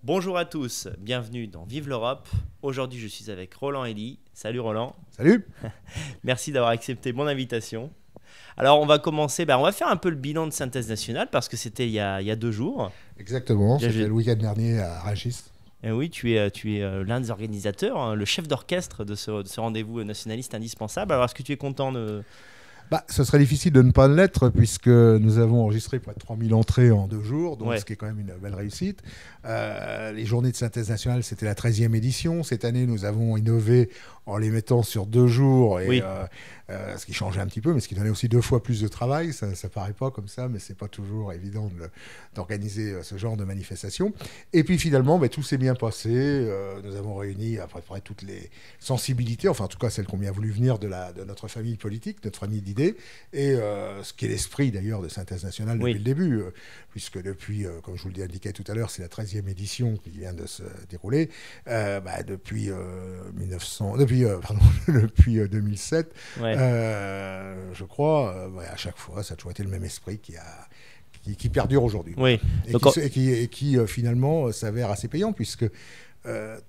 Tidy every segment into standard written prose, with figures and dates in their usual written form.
Bonjour à tous, bienvenue dans Vive l'Europe. Aujourd'hui, je suis avec Roland Elie. Salut Roland. Salut. Merci d'avoir accepté mon invitation. Alors, on va commencer, on va faire un peu le bilan de Synthèse Nationale parce que c'était il y a 2 jours. Exactement, Déjà, c'était le week-end dernier à Rungis. Et oui, tu es l'un des organisateurs, hein, le chef d'orchestre de ce rendez-vous nationaliste indispensable. Alors, est-ce que tu es content de... Ce serait difficile de ne pas l'être puisque nous avons enregistré près de 3000 entrées en 2 jours, donc Ouais. ce qui est quand même une belle réussite. Les journées de synthèse nationale, c'était la 13e édition. Cette année, nous avons innové en les mettant sur 2 jours, et, Oui. Ce qui changeait un petit peu, mais ce qui donnait aussi 2 fois plus de travail. Ça ne paraît pas comme ça, mais c'est pas toujours évident d'organiser ce genre de manifestation. Et puis finalement, tout s'est bien passé. Nous avons réuni à peu près toutes les sensibilités, enfin en tout cas celles qui ont bien voulu venir de notre famille politique, notre famille d'idées, et ce qui est l'esprit d'ailleurs de Synthèse Nationale depuis Oui. le début, puisque depuis, comme je vous l'indiquais tout à l'heure, c'est la 13e édition qui vient de se dérouler. Depuis 2007, Ouais. je crois, à chaque fois, ça a toujours été le même esprit qui perdure aujourd'hui. Oui. Et Donc, qui finalement s'avère assez payant, puisque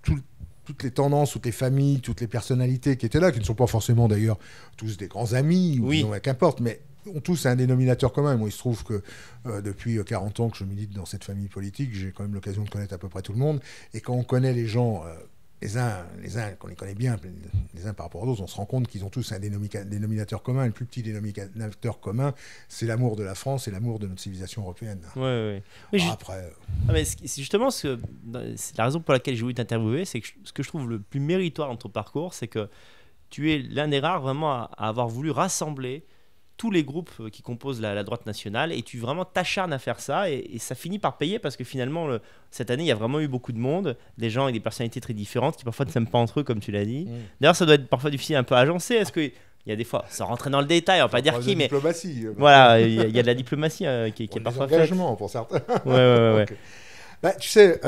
toutes les tendances, toutes les familles, toutes les personnalités qui étaient là, qui ne sont pas forcément d'ailleurs tous des grands amis, Oui. ou qu'importe, mais ont tous un dénominateur commun. Moi, il se trouve que depuis 40 ans que je milite dans cette famille politique, j'ai quand même l'occasion de connaître à peu près tout le monde. Et quand on connaît les gens, les uns, qu'on les connaît bien, les uns par rapport aux autres, on se rend compte qu'ils ont tous un dénominateur commun. Le plus petit dénominateur commun, c'est l'amour de la France et l'amour de notre civilisation européenne. ouais. Oui, Après, mais c'est justement c'est la raison pour laquelle j'ai voulu t'interviewer, c'est que ce que je trouve le plus méritoire dans ton parcours, c'est que tu es l'un des rares vraiment à avoir voulu rassembler tous les groupes qui composent la droite nationale, et tu vraiment t'acharnes à faire ça, et ça finit par payer parce que finalement cette année il y a vraiment eu beaucoup de monde, des gens avec des personnalités très différentes qui parfois ne s'aiment pas entre eux comme tu l'as dit. D'ailleurs, ça doit être parfois difficile un peu à agencer. Est-ce que il y a des fois, sans rentrer dans le détail, on va pas dire qui, mais diplomatie. voilà, il y a de la diplomatie qui est Des parfois faite. engagements pour certains. Ouais. Ok. Tu sais,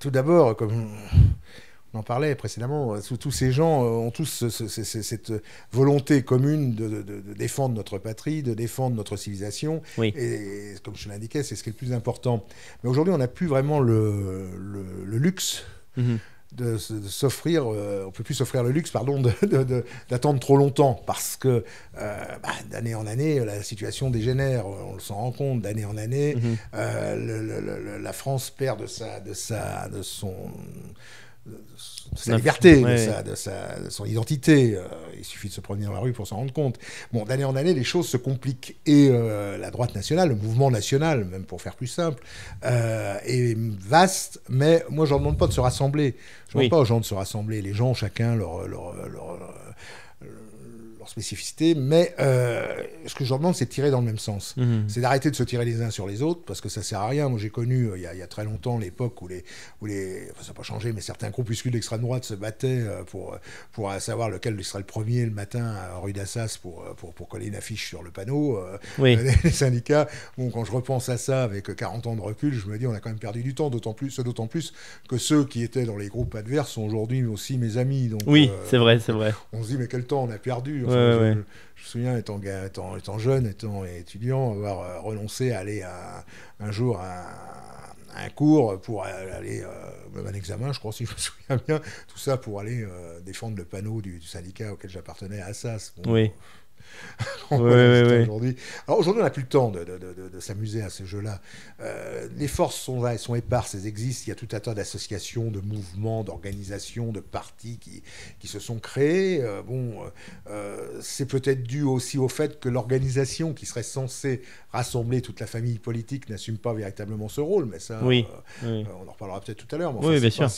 tout d'abord, comme on en parlait précédemment, tous ces gens ont tous cette volonté commune de défendre notre patrie, de défendre notre civilisation. Oui. Et comme je te l'indiquais, c'est ce qui est le plus important. Mais aujourd'hui, on n'a plus vraiment le luxe Mhm. de s'offrir, on peut plus s'offrir le luxe, pardon, d'attendre trop longtemps, parce que d'année en année, la situation dégénère, on s'en rend compte, d'année en année, la France perd de sa liberté, de son identité. Il suffit de se promener dans la rue pour s'en rendre compte. Bon, d'année en année, les choses se compliquent. Et la droite nationale, le mouvement national, même pour faire plus simple, est vaste. Mais moi, je ne leur demande pas de se rassembler. Je ne demande pas aux gens de se rassembler. Les gens, chacun leur spécificité, mais ce que je leur demande, c'est de tirer dans le même sens. C'est d'arrêter de se tirer les uns sur les autres, parce que ça sert à rien. Moi, j'ai connu, il y a très longtemps, l'époque où enfin, ça n'a pas changé, mais certains groupuscules d'extrême droite se battaient pour savoir lequel serait le premier le matin à rue d'Assas pour coller une affiche sur le panneau. Les syndicats, bon, quand je repense à ça avec 40 ans de recul, je me dis, on a quand même perdu du temps, d'autant plus que ceux qui étaient dans les groupes adverses sont aujourd'hui aussi mes amis. Donc, oui, c'est vrai. On se dit, mais quel temps on a perdu. Enfin, Ouais. Je me souviens, étant jeune, étant étudiant, avoir renoncé à aller un jour à un cours pour aller, même un examen, je crois, si je me souviens bien, tout ça pour aller défendre le panneau du syndicat auquel j'appartenais à Assas. Bon, Oui. Aujourd'hui. Alors aujourd'hui, on n'a plus le temps de s'amuser à ce jeu-là. Les forces sont là, elles sont éparses, elles existent. Il y a tout un tas d'associations, de mouvements, d'organisations, de partis qui se sont créés. C'est peut-être dû aussi au fait que l'organisation qui serait censée rassembler toute la famille politique n'assume pas véritablement ce rôle. Mais ça, Oui. on en reparlera peut-être tout à l'heure. Mais Oui, bien sûr.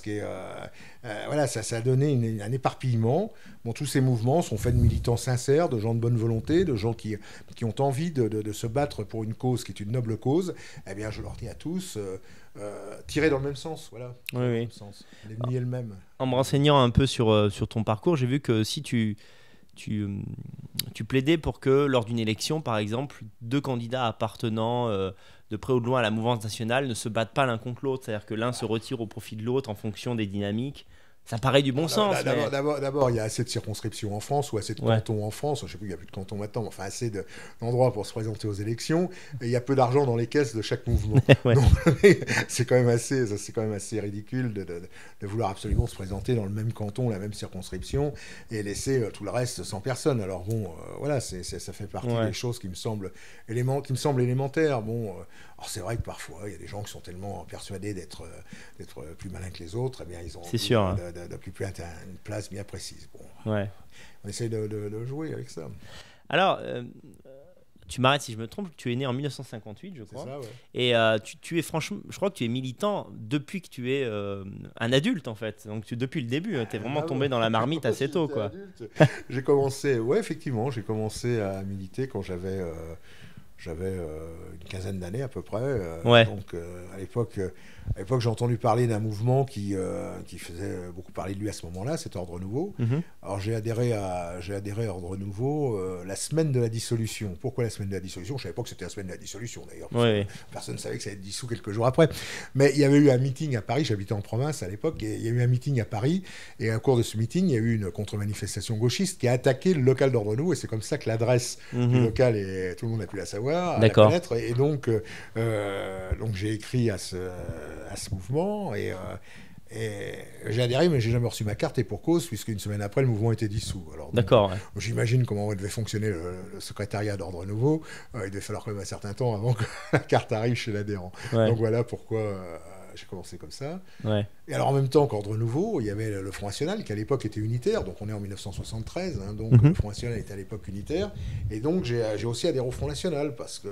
Voilà, ça a donné un éparpillement. Bon, tous ces mouvements sont faits de militants sincères, de gens de bonne volonté, de gens qui ont envie de se battre pour une cause qui est une noble cause. Eh bien, je leur dis à tous, tirez dans le même sens. Voilà. Oui. Dans le même sens. L'ennemi est le même. En me renseignant un peu sur ton parcours, j'ai vu que si tu plaidais pour que lors d'une élection, par exemple, 2 candidats appartenant de près ou de loin à la mouvance nationale ne se battent pas l'un contre l'autre, c'est-à-dire que l'un se retire au profit de l'autre en fonction des dynamiques. Ça paraît du bon sens. D'abord, il y a assez de circonscriptions en France ou assez de cantons en France. Je ne sais plus, il n'y a plus de cantons maintenant, mais enfin assez d'endroits pour se présenter aux élections. Et il y a peu d'argent dans les caisses de chaque mouvement. Donc, c'est quand même assez ridicule de vouloir absolument se présenter dans le même canton, la même circonscription, et laisser tout le reste sans personne. Alors bon, voilà, ça fait partie des choses qui me semblent élémentaires. Bon, alors c'est vrai que parfois, il y a des gens qui sont tellement persuadés d'être plus malins que les autres, eh bien, ils ont envie d'occuper une place bien précise. Bon, on essaye de jouer avec ça. Alors, tu m'arrêtes si je me trompe, tu es né en 1958, je crois. C'est ça, ouais. Et tu es franchement, je crois que tu es militant depuis que tu es un adulte, en fait. Donc, depuis le début, tu es vraiment tombé dans la marmite assez tôt, quoi. J'ai commencé, effectivement, j'ai commencé à militer quand j'avais une quinzaine d'années à peu près. Donc, à l'époque, j'ai entendu parler d'un mouvement qui faisait beaucoup parler de lui à ce moment-là, c'était Ordre Nouveau. Alors j'ai adhéré à Ordre Nouveau la semaine de la dissolution. Pourquoi la semaine de la dissolution? Je ne savais pas que c'était la semaine de la dissolution d'ailleurs. Personne ne savait que ça allait être dissous quelques jours après. Mais il y avait eu un meeting à Paris, j'habitais en province à l'époque, et il y a eu un meeting à Paris, et au cours de ce meeting, il y a eu une contre-manifestation gauchiste qui a attaqué le local d'Ordre Nouveau, et c'est comme ça que l'adresse du local, tout le monde a pu la savoir, à la connaître, et donc j'ai écrit à ce mouvement, et j'ai adhéré, mais j'ai jamais reçu ma carte, et pour cause, puisqu'une semaine après, le mouvement était dissous. Alors, j'imagine comment devait fonctionner le secrétariat d'Ordre Nouveau. Il devait falloir quand même un certain temps avant que la carte arrive chez l'adhérent. Donc voilà pourquoi j'ai commencé comme ça. Et alors en même temps qu'Ordre Nouveau, il y avait le Front National qui à l'époque était unitaire, donc on est en 1973, donc le Front National était à l'époque unitaire, et donc j'ai aussi adhéré au Front National parce que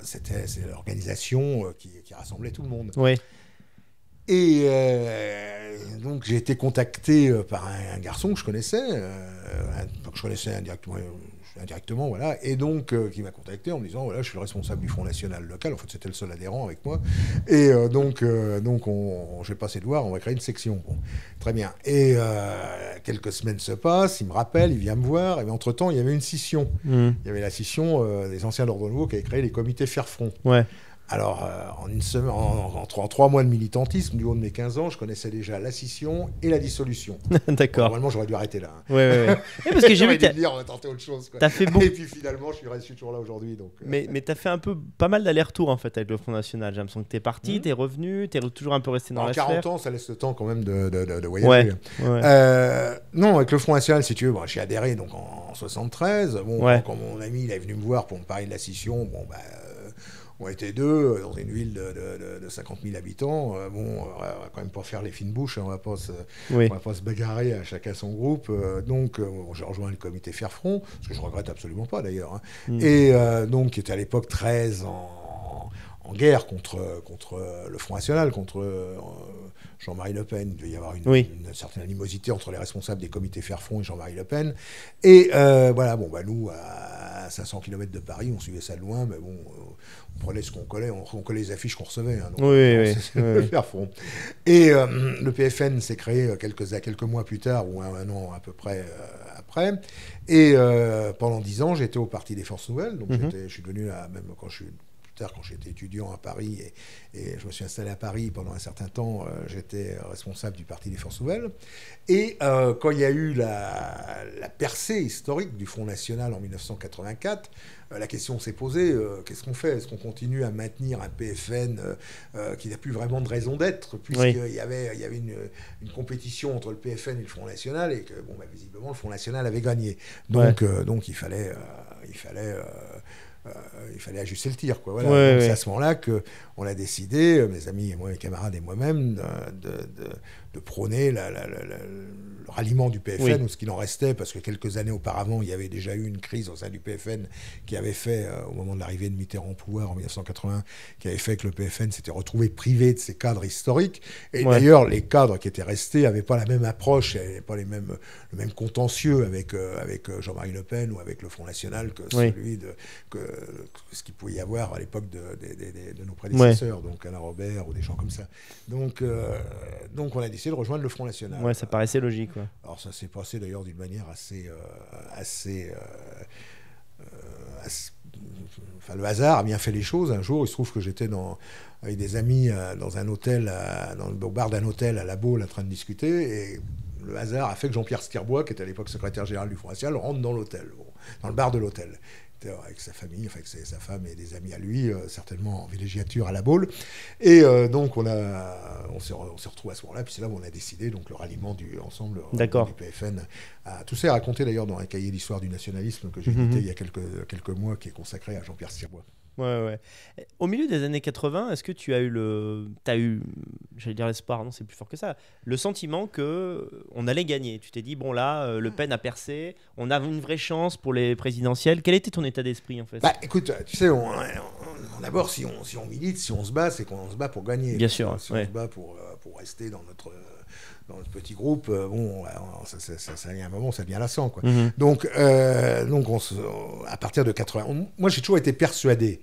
c'est l'organisation qui rassemblait tout le monde. Et donc j'ai été contacté par un garçon que je connaissais indirectement, voilà, et donc qui m'a contacté en me disant voilà, je suis le responsable du Front National local. En fait, c'était le seul adhérent avec moi, et donc j'ai passé de voir, on va créer une section. Bon, très bien. Et quelques semaines se passent, il me rappelle, il vient me voir, et entre temps il y avait une scission. Il y avait la scission des anciens d'Ordre Nouveau qui avaient créé les comités Faire-Front. Alors, en une semaine, en 3 mois de militantisme, du haut de mes 15 ans, je connaissais déjà la scission et la dissolution. D'accord. Normalement, j'aurais dû arrêter là. Parce que j'ai vu que on va tenter autre chose. Quoi. Et puis finalement, je suis toujours là aujourd'hui. Donc, mais tu as fait pas mal d'allers-retours en fait avec le Front National. J'ai l'impression que tu es parti, tu es revenu, tu es toujours un peu resté dans la sphère. 40 ans, ça laisse le temps quand même de voyager. Non, avec le Front National, si tu veux, j'ai adhéré donc, en 73. Quand mon ami il est venu me voir pour me parler de la scission, on était deux dans une ville de 50 000 habitants. On va quand même pas faire les fines bouches, hein, on va pas se bagarrer à chacun son groupe. Donc, j'ai rejoint le comité Faire-Front, ce que je regrette absolument pas d'ailleurs. Hein. Et donc, qui était à l'époque très en guerre contre le Front National, contre Jean-Marie Le Pen. Il devait y avoir une certaine animosité entre les responsables des comités Faire-Front et Jean-Marie Le Pen. Et nous, à 500 km de Paris, on suivait ça de loin, mais bon, on prenait ce qu'on collait, on collait les affiches qu'on recevait. Hein, donc, le Faire-Front. Et le PFN s'est créé quelques mois plus tard, ou un an à peu près après. Et pendant 10 ans, j'étais au Parti des Forces Nouvelles. Donc je suis devenu, même quand j'étais étudiant à Paris et je me suis installé à Paris pendant un certain temps, j'étais responsable du Parti des Forces Nouvelles. Et quand il y a eu la percée historique du Front National en 1984, la question s'est posée, qu'est-ce qu'on fait? Est-ce qu'on continue à maintenir un PFN qui n'a plus vraiment de raison d'être, puisqu'il y avait une compétition entre le PFN et le Front National, et que visiblement le Front National avait gagné. Donc il fallait ajuster le tir, quoi. Voilà. Donc c'est à ce moment-là qu'on a décidé, mes amis et moi, mes camarades et moi-même, de prôner le ralliement du PFN, ou ce qu'il en restait, parce que quelques années auparavant, il y avait déjà eu une crise au sein du PFN qui avait fait, au moment de l'arrivée de Mitterrand au pouvoir en 1980, qui avait fait que le PFN s'était retrouvé privé de ses cadres historiques. Et d'ailleurs, les cadres qui étaient restés n'avaient pas la même approche, n'avaient pas le même contentieux avec Jean-Marie Le Pen ou avec le Front National que celui ce qu'il pouvait y avoir à l'époque de nos prédécesseurs, donc Alain Robert ou des gens comme ça. Donc on a décidé de rejoindre le Front National. Ça paraissait logique. Alors ça s'est passé d'ailleurs d'une manière assez le hasard a bien fait les choses. Un jour, il se trouve que j'étais avec des amis dans un hôtel, au bar d'un hôtel à La Baule, en train de discuter, et le hasard a fait que Jean-Pierre Stirbois, qui était à l'époque secrétaire général du Front National, rentre dans l'hôtel, dans le bar de l'hôtel. Avec sa famille, enfin avec sa femme et des amis à lui, certainement en villégiature à La Baule. Et donc on s'est retrouvés à ce moment-là, puis c'est là où on a décidé donc, le ralliement ensemble du PFN. Tout ça est raconté d'ailleurs dans un cahier d'histoire du nationalisme que j'ai édité il y a quelques mois, qui est consacré à Jean-Pierre Stirbois. Ouais. Au milieu des années 80, est-ce que tu as eu, j'allais dire l'espoir, non, c'est plus fort que ça, le sentiment qu'on allait gagner? Tu t'es dit, bon là, Le Pen a percé, on a une vraie chance pour les présidentielles. Quel était ton état d'esprit en fait? Écoute, tu sais, d'abord, si on milite, si on se bat, c'est qu'on se bat pour gagner. Bien sûr. Si on se bat pour rester dans notre petit groupe, ça y a un moment, ça devient lassant, quoi. Donc, à partir de 80, moi j'ai toujours été persuadé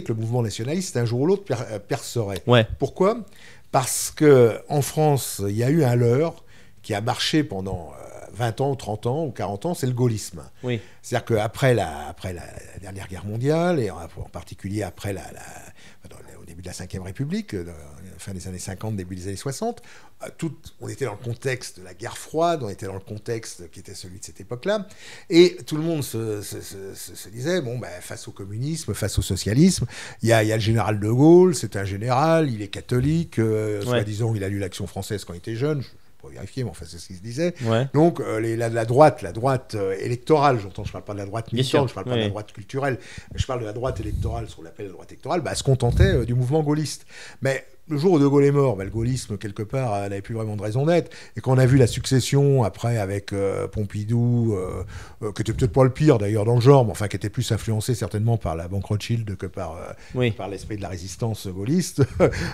que le mouvement nationaliste, un jour ou l'autre, percerait. Ouais. Pourquoi ? Parce qu'en France, il y a eu un leurre qui a marché pendant 20 ans, ou 30 ans, ou 40 ans, c'est le gaullisme. Oui. C'est-à-dire qu'après la dernière guerre mondiale, et en particulier après au début de la Ve République, fin des années 50, début des années 60, on était dans le contexte de la guerre froide, on était dans le contexte qui était celui de cette époque-là, et tout le monde se disait, face au communisme, face au socialisme, il y a le général de Gaulle, c'est un général, il est catholique, soi-disant il a lu l'Action française quand il était jeune, vérifier, mais enfin c'est ce qui se disait. Ouais. Donc la droite électorale, j'entends, je ne parle pas de la droite militante, je ne parle pas de la droite culturelle, mais je parle de la droite électorale, ce qu'on appelle la droite électorale, se contentait du mouvement gaulliste. Mais le jour où De Gaulle est mort, le gaullisme, quelque part, n'avait plus vraiment de raison d'être. Et quand on a vu la succession, après, avec Pompidou, qui était peut-être pas le pire, d'ailleurs, dans le genre, mais enfin, qui était plus influencé, certainement, par la Banque Rothschild que par l'esprit de la résistance gaulliste.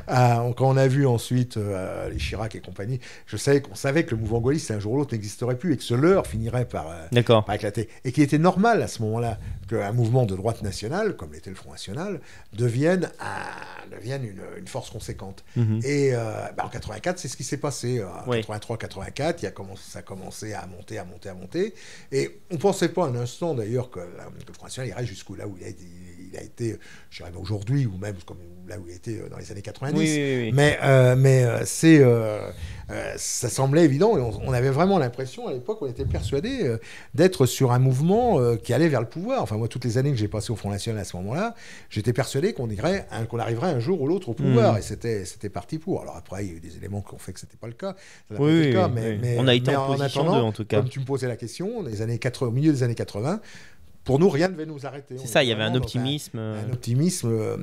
Quand on a vu ensuite les Chirac et compagnie, on savait que le mouvement gaulliste, un jour ou l'autre, n'existerait plus et que ce leurre finirait par éclater. Et qu'il était normal, à ce moment-là, qu'un mouvement de droite nationale, comme l'était le Front National, devienne une force conséquente. Et en 84, c'est ce qui s'est passé. En 83-84, ça a commencé à monter. Et on ne pensait pas un instant, d'ailleurs, que le Front National irait jusqu'où là où il a été, je dirais aujourd'hui, ou même comme là où il était dans les années 90. Oui. Mais ça semblait évident. Et on avait vraiment l'impression, à l'époque, on était persuadé d'être sur un mouvement qui allait vers le pouvoir. Enfin, moi, toutes les années que j'ai passées au Front National à ce moment-là, j'étais persuadé qu'on arriverait un jour ou l'autre au pouvoir. Et c'était parti pour. Alors après, il y a eu des éléments qui ont fait que ce n'était pas le cas. Mais on a été en position attendant, en tout cas. Comme tu me posais la question, au milieu des années 80, pour nous, rien ne devait nous arrêter. C'est ça, il y avait un optimisme. Un optimisme.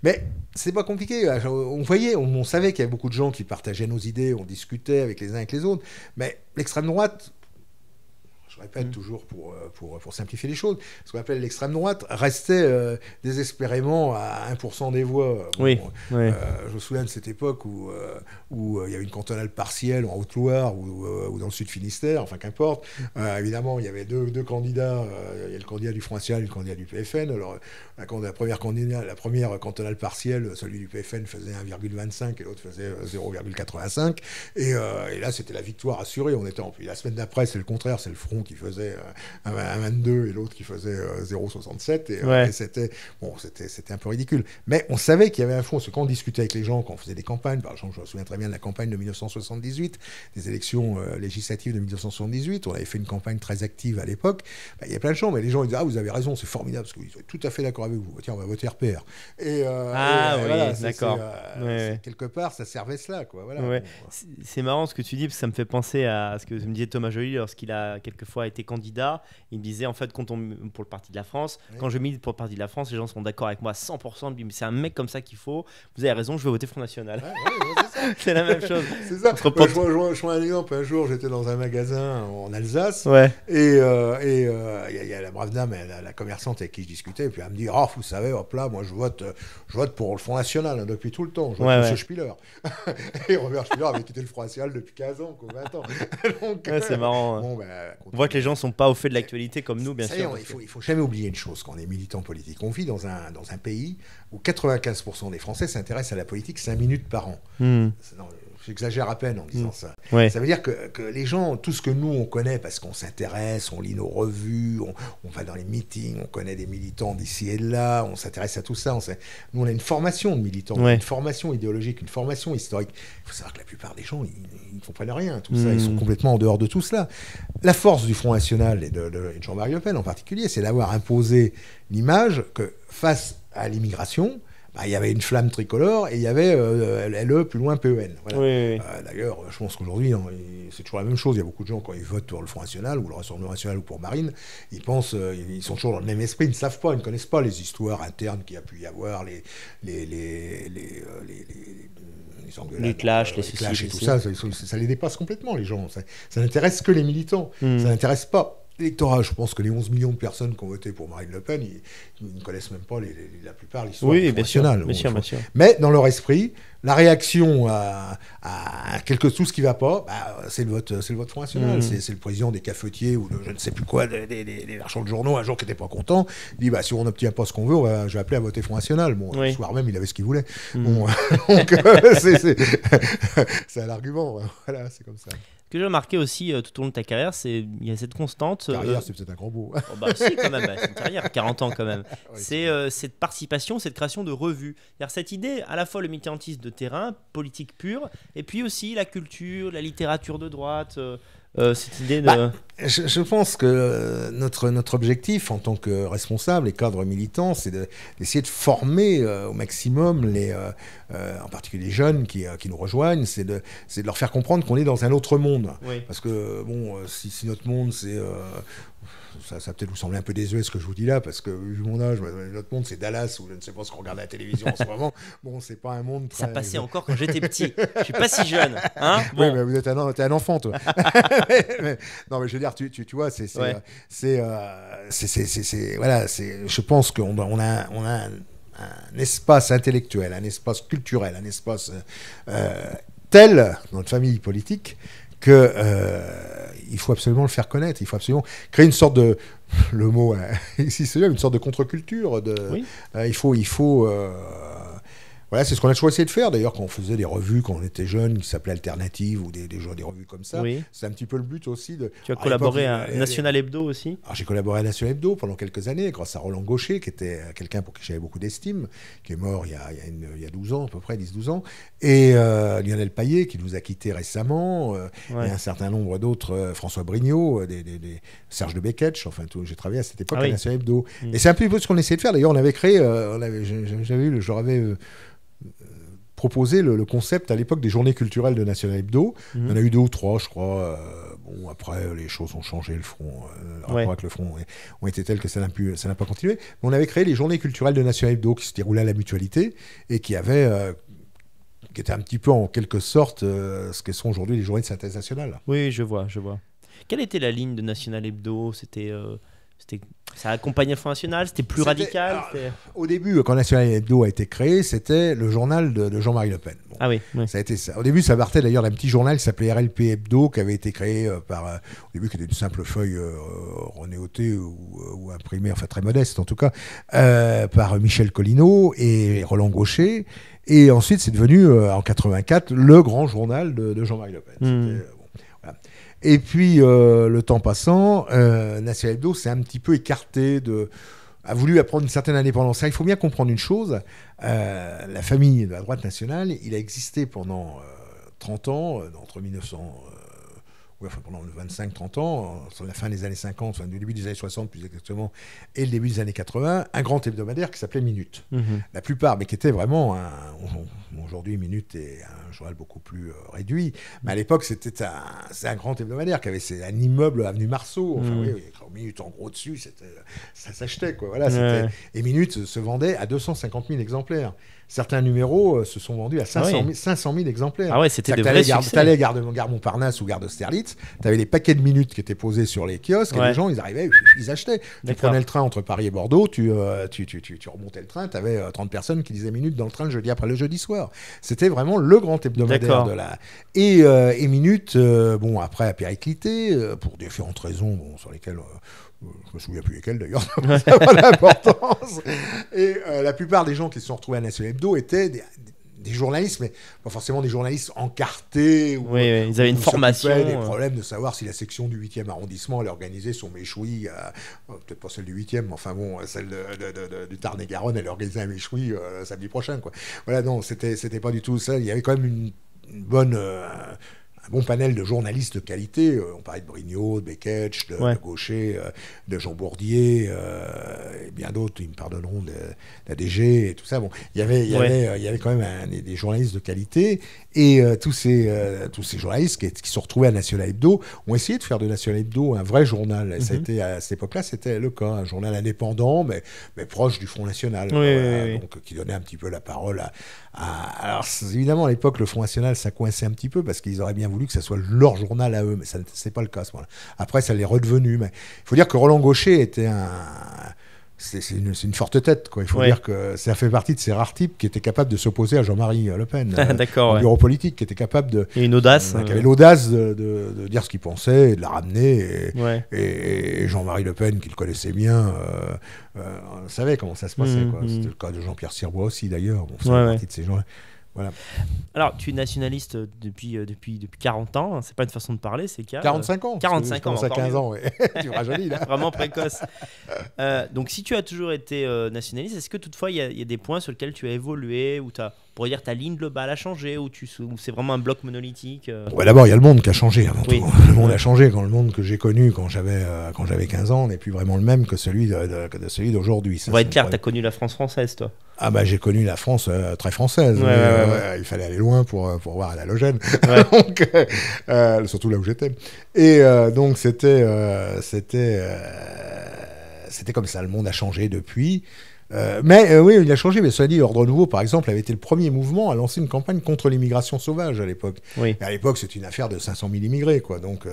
Mais c'est pas compliqué. On savait qu'il y avait beaucoup de gens qui partageaient nos idées, on discutait avec les uns avec les autres. Mais l'extrême droite, je répète toujours pour simplifier les choses, ce qu'on appelle l'extrême droite restait désespérément à 1% des voix. Je me souviens de cette époque où il y avait une cantonale partielle en Haute-Loire ou dans le Sud-Finistère, enfin qu'importe. Évidemment, il y avait deux candidats, il y a le candidat du Front National et le candidat du PFN. Alors, la première cantonale partielle, celui du PFN faisait 1,25 et l'autre faisait 0,85. Et là, c'était la victoire assurée. Puis la semaine d'après, c'est le contraire, c'est le Front qui faisait 1,22 et l'autre qui faisait 0,67. Et c'était un peu ridicule. Mais on savait qu'il y avait un fond. Parce que quand on discutait avec les gens, quand on faisait des campagnes, par exemple, je me souviens très bien de la campagne de 1978, des élections législatives de 1978, on avait fait une campagne très active à l'époque. Il y a plein de gens, mais les gens ils disaient « Ah, vous avez raison, c'est formidable, parce qu'ils sont tout à fait d'accord avec vous. Tiens, on va voter RPR. » d'accord. Quelque part, ça servait cela, quoi. Voilà. Ouais. C'est marrant ce que tu dis, parce que ça me fait penser à ce que me disait Thomas Joly lorsqu'il a quelquefois été candidat. Il me disait, en fait, pour le Parti de la France, quand je milite pour le Parti de la France, les gens sont d'accord avec moi à 100%. Mais c'est un mec comme ça qu'il faut. Vous avez raison, je vais voter Front National. C'est la même chose. C'est ça. Je prends un exemple. Un jour, j'étais dans un magasin en Alsace. Et il y a la brave dame, la commerçante avec qui je discutais. Et puis elle me dit, oh, vous savez, hop là, moi je vote pour le Front National depuis tout le temps. Je vote pour M. Spiller. Et Robert Spiller avait quitté le Front National depuis 15 ans, 20 ans. Donc, c'est marrant. On voit que les gens ne sont pas au fait de l'actualité comme nous, bien sûr. Il faut jamais oublier une chose quand on est militant politique. On vit dans un pays où 95% des Français s'intéressent à la politique 5 minutes par an. j'exagère à peine en disant ça. Ouais. Ça veut dire que les gens, tout ce que nous on connaît, parce qu'on s'intéresse, on lit nos revues, on va dans les meetings, on connaît des militants d'ici et de là, on s'intéresse à tout ça. Nous on a une formation de militants, une formation idéologique, une formation historique. Il faut savoir que la plupart des gens, ils ne comprennent rien, tout ça, ils sont complètement en dehors de tout cela. La force du Front National et de Jean-Marie Le Pen en particulier, c'est d'avoir imposé l'image que face à l'immigration, il y avait une flamme tricolore et il y avait LE plus loin PEN. Voilà. Oui. D'ailleurs, je pense qu'aujourd'hui, c'est toujours la même chose. Il y a beaucoup de gens, quand ils votent pour le Front National ou le Rassemblement National ou pour Marine, ils pensent, ils sont toujours dans le même esprit, ils ne savent pas, ils ne connaissent pas les histoires internes qu'il y a pu y avoir, les clashs, les clashs et tout ça, ça les dépasse complètement, les gens. Ça n'intéresse que les militants. Ça n'intéresse pas l'électorat. Je pense que les 11 millions de personnes qui ont voté pour Marine Le Pen, ils ne connaissent même pas la plupart l'histoire du Front National. Bien sûr. Mais dans leur esprit, la réaction à tout ce qui ne va pas, c'est le vote Front National. C'est le président des cafetiers ou je ne sais plus quoi, des marchands de journaux, un jour qui n'était pas content. Il dit si on n'obtient pas ce qu'on veut, je vais appeler à voter Front National. Bon, le soir même, il avait ce qu'il voulait. Bon, donc, c'est un argument. Voilà, c'est comme ça. Ce que j'ai remarqué aussi tout au long de ta carrière, il y a cette constante. Carrière, c'est peut-être un grand mot. Si, quand même, c'est une carrière, 40 ans quand même. C'est cette participation, cette création de revues. C'est-à-dire cette idée, à la fois le militantisme de terrain, politique pure, et puis aussi la culture, la littérature de droite. Cette idée de... je pense que notre objectif en tant que responsable et cadre militant, c'est d'essayer de former au maximum en particulier les jeunes qui nous rejoignent, c'est de leur faire comprendre qu'on est dans un autre monde. Parce que si notre monde c'est... ça peut-être vous sembler un peu désuet ce que je vous dis là, parce que vu mon âge, notre monde c'est Dallas, ou je ne sais pas ce qu'on regarde à la télévision en ce moment. Bon, c'est pas un monde très... Ça passait encore quand j'étais petit. Je suis pas si jeune. Hein Oui, mais vous êtes un enfant, toi. Non, mais je veux dire, tu vois, voilà, je pense qu'on a un espace intellectuel, un espace culturel, un espace tel dans notre famille politique que il faut absolument le faire connaître. Il faut absolument créer une sorte de, le mot ici c'est une sorte de contre-culture. Il faut voilà, c'est ce qu'on a toujours essayé de faire. D'ailleurs, quand on faisait des revues, quand on était jeune, qui s'appelaient Alternatives ou des revues comme ça, c'est un petit peu le but aussi de... Tu as collaboré à National Hebdo aussi ? Alors, j'ai collaboré à National Hebdo pendant quelques années, grâce à Roland Gaucher, qui était quelqu'un pour qui j'avais beaucoup d'estime, qui est mort il y a 12 ans, à peu près 10-12 ans, et Lionel Payet, qui nous a quittés récemment, et un certain nombre d'autres, François Brignot, Serge de Beketch, enfin, j'ai travaillé à cette époque à National Hebdo. Et c'est un peu ce qu'on essayait de faire. D'ailleurs, on avait créé, je leur avais... proposé le concept à l'époque des journées culturelles de National Hebdo. Il y en a eu 2 ou 3, je crois. Après, les choses ont changé. Le rapport avec le Front ont été tels que ça n'a pas continué. Mais on avait créé les journées culturelles de National Hebdo qui se déroulaient à la Mutualité et qui étaient un petit peu en quelque sorte ce que sont aujourd'hui les journées de synthèse nationale. Oui, je vois. Quelle était la ligne de National Hebdo ? Ça accompagnait le Front National, c'était plus radical. Au début, quand National Hebdo a été créé, c'était le journal de Jean-Marie Le Pen. Bon, ah oui. Ça a été ça. Au début, ça partait d'ailleurs d'un petit journal qui s'appelait RLP Hebdo, qui avait été créé au début, qui était une simple feuille renéotée ou imprimée, enfin très modeste en tout cas, par Michel Collineau et Roland Gaucher. Et ensuite, c'est devenu, en 84, le grand journal de Jean-Marie Le Pen. Voilà. Et puis, le temps passant, National Hebdo s'est un petit peu écarté a voulu prendre une certaine indépendance. Il faut bien comprendre une chose, la famille de la droite nationale, il a existé pendant 30 ans, entre 1900... pendant 25-30 ans, sur la fin des années 50, enfin, du début des années 60 plus exactement, et le début des années 80, un grand hebdomadaire qui s'appelait Minute. La plupart, mais qui était vraiment aujourd'hui, Minute est un journal beaucoup plus réduit, mais à l'époque, c'est un grand hebdomadaire qui avait un immeuble avenue Marceau. Enfin, oui, Minute en gros dessus, ça s'achetait, quoi. Voilà, et Minute se vendait à 250 000 exemplaires. Certains numéros se sont vendus à 500 000 exemplaires. Ah ouais, c'était de vrais succès. Tu allais gare Montparnasse ou gare d'Austerlitz, tu avais des paquets de Minutes qui étaient posés sur les kiosques et les gens, ils arrivaient, ils achetaient. Tu prenais le train entre Paris et Bordeaux, tu remontais le train, tu avais 30 personnes qui lisaient Minutes dans le train le jeudi après le jeudi soir. C'était vraiment le grand hebdomadaire de la... Et Minutes, après a périclité, pour différentes raisons sur lesquelles... je ne me souviens plus lesquels d'ailleurs, ça n'a pas d'importance. Et la plupart des gens qui se sont retrouvés à National Hebdo étaient des journalistes, mais pas forcément des journalistes encartés. Ou, oui, ils avaient une formation. Des problèmes de savoir si la section du 8e arrondissement allait organiser son méchoui, peut-être pas celle du 8e, mais enfin bon, celle du Tarn-et-Garonne, elle organisait un méchoui samedi prochain, quoi. Voilà, non, c'était pas du tout ça. Il y avait quand même une bonne... un bon panel de journalistes de qualité. On parlait de Brignot, de Beketch, de Gaucher, de Jean Bourdier, et bien d'autres, ils me pardonneront, de la DG et tout ça. Bon, il y avait quand même des journalistes de qualité, et tous ces journalistes qui se retrouvaient à National Hebdo ont essayé de faire de National Hebdo un vrai journal. Et ça a été, à cette époque-là, c'était le cas, un journal indépendant, mais proche du Front National, donc qui donnait un petit peu la parole alors évidemment, à l'époque, le Front National, ça coinçait un petit peu parce qu'ils auraient bien voulu que ça soit leur journal à eux, mais ça c'est pas le cas à ce moment-là. Après, ça l'est redevenu. Mais il faut dire que Roland Gaucher était c'est une forte tête, quoi. Il faut dire que ça fait partie de ces rares types qui étaient capables de s'opposer à Jean-Marie Le Pen, au bureau politique, qui était capable de... Et une audace. Qui avait l'audace de dire ce qu'il pensait et de la ramener. Et Jean-Marie Le Pen, qui le connaissait bien, savait comment ça se passait, quoi. C'était le cas de Jean-Pierre Sirbois aussi, d'ailleurs. Bon, ça fait partie de ces gens-là. Voilà. Alors, tu es nationaliste depuis 40 ans, c'est pas une façon de parler, c'est 45 ans. 45 ans, à 15 ans, tu me rajeunis là. Vraiment précoce. Donc, si tu as toujours été nationaliste, est-ce que toutefois il y a des points sur lesquels tu as évolué, où pour dire ta ligne globale a changé, ou c'est vraiment un bloc monolithique D'abord, il y a le monde qui a changé avant tout. Le monde a changé. Quand le monde que j'ai connu quand j'avais 15 ans n'est plus vraiment le même que celui d'aujourd'hui. On va être clair, tu as connu la France française, toi. Ah bah j'ai connu la France très française. Il fallait aller loin pour voir à l'halogène. Donc, surtout là où j'étais. Et donc c'était comme ça. Le monde a changé depuis. Oui, il a changé, mais cela dit, Ordre Nouveau, par exemple, avait été le premier mouvement à lancer une campagne contre l'immigration sauvage à l'époque. Et à l'époque, c'était une affaire de 500 000 immigrés, quoi. Donc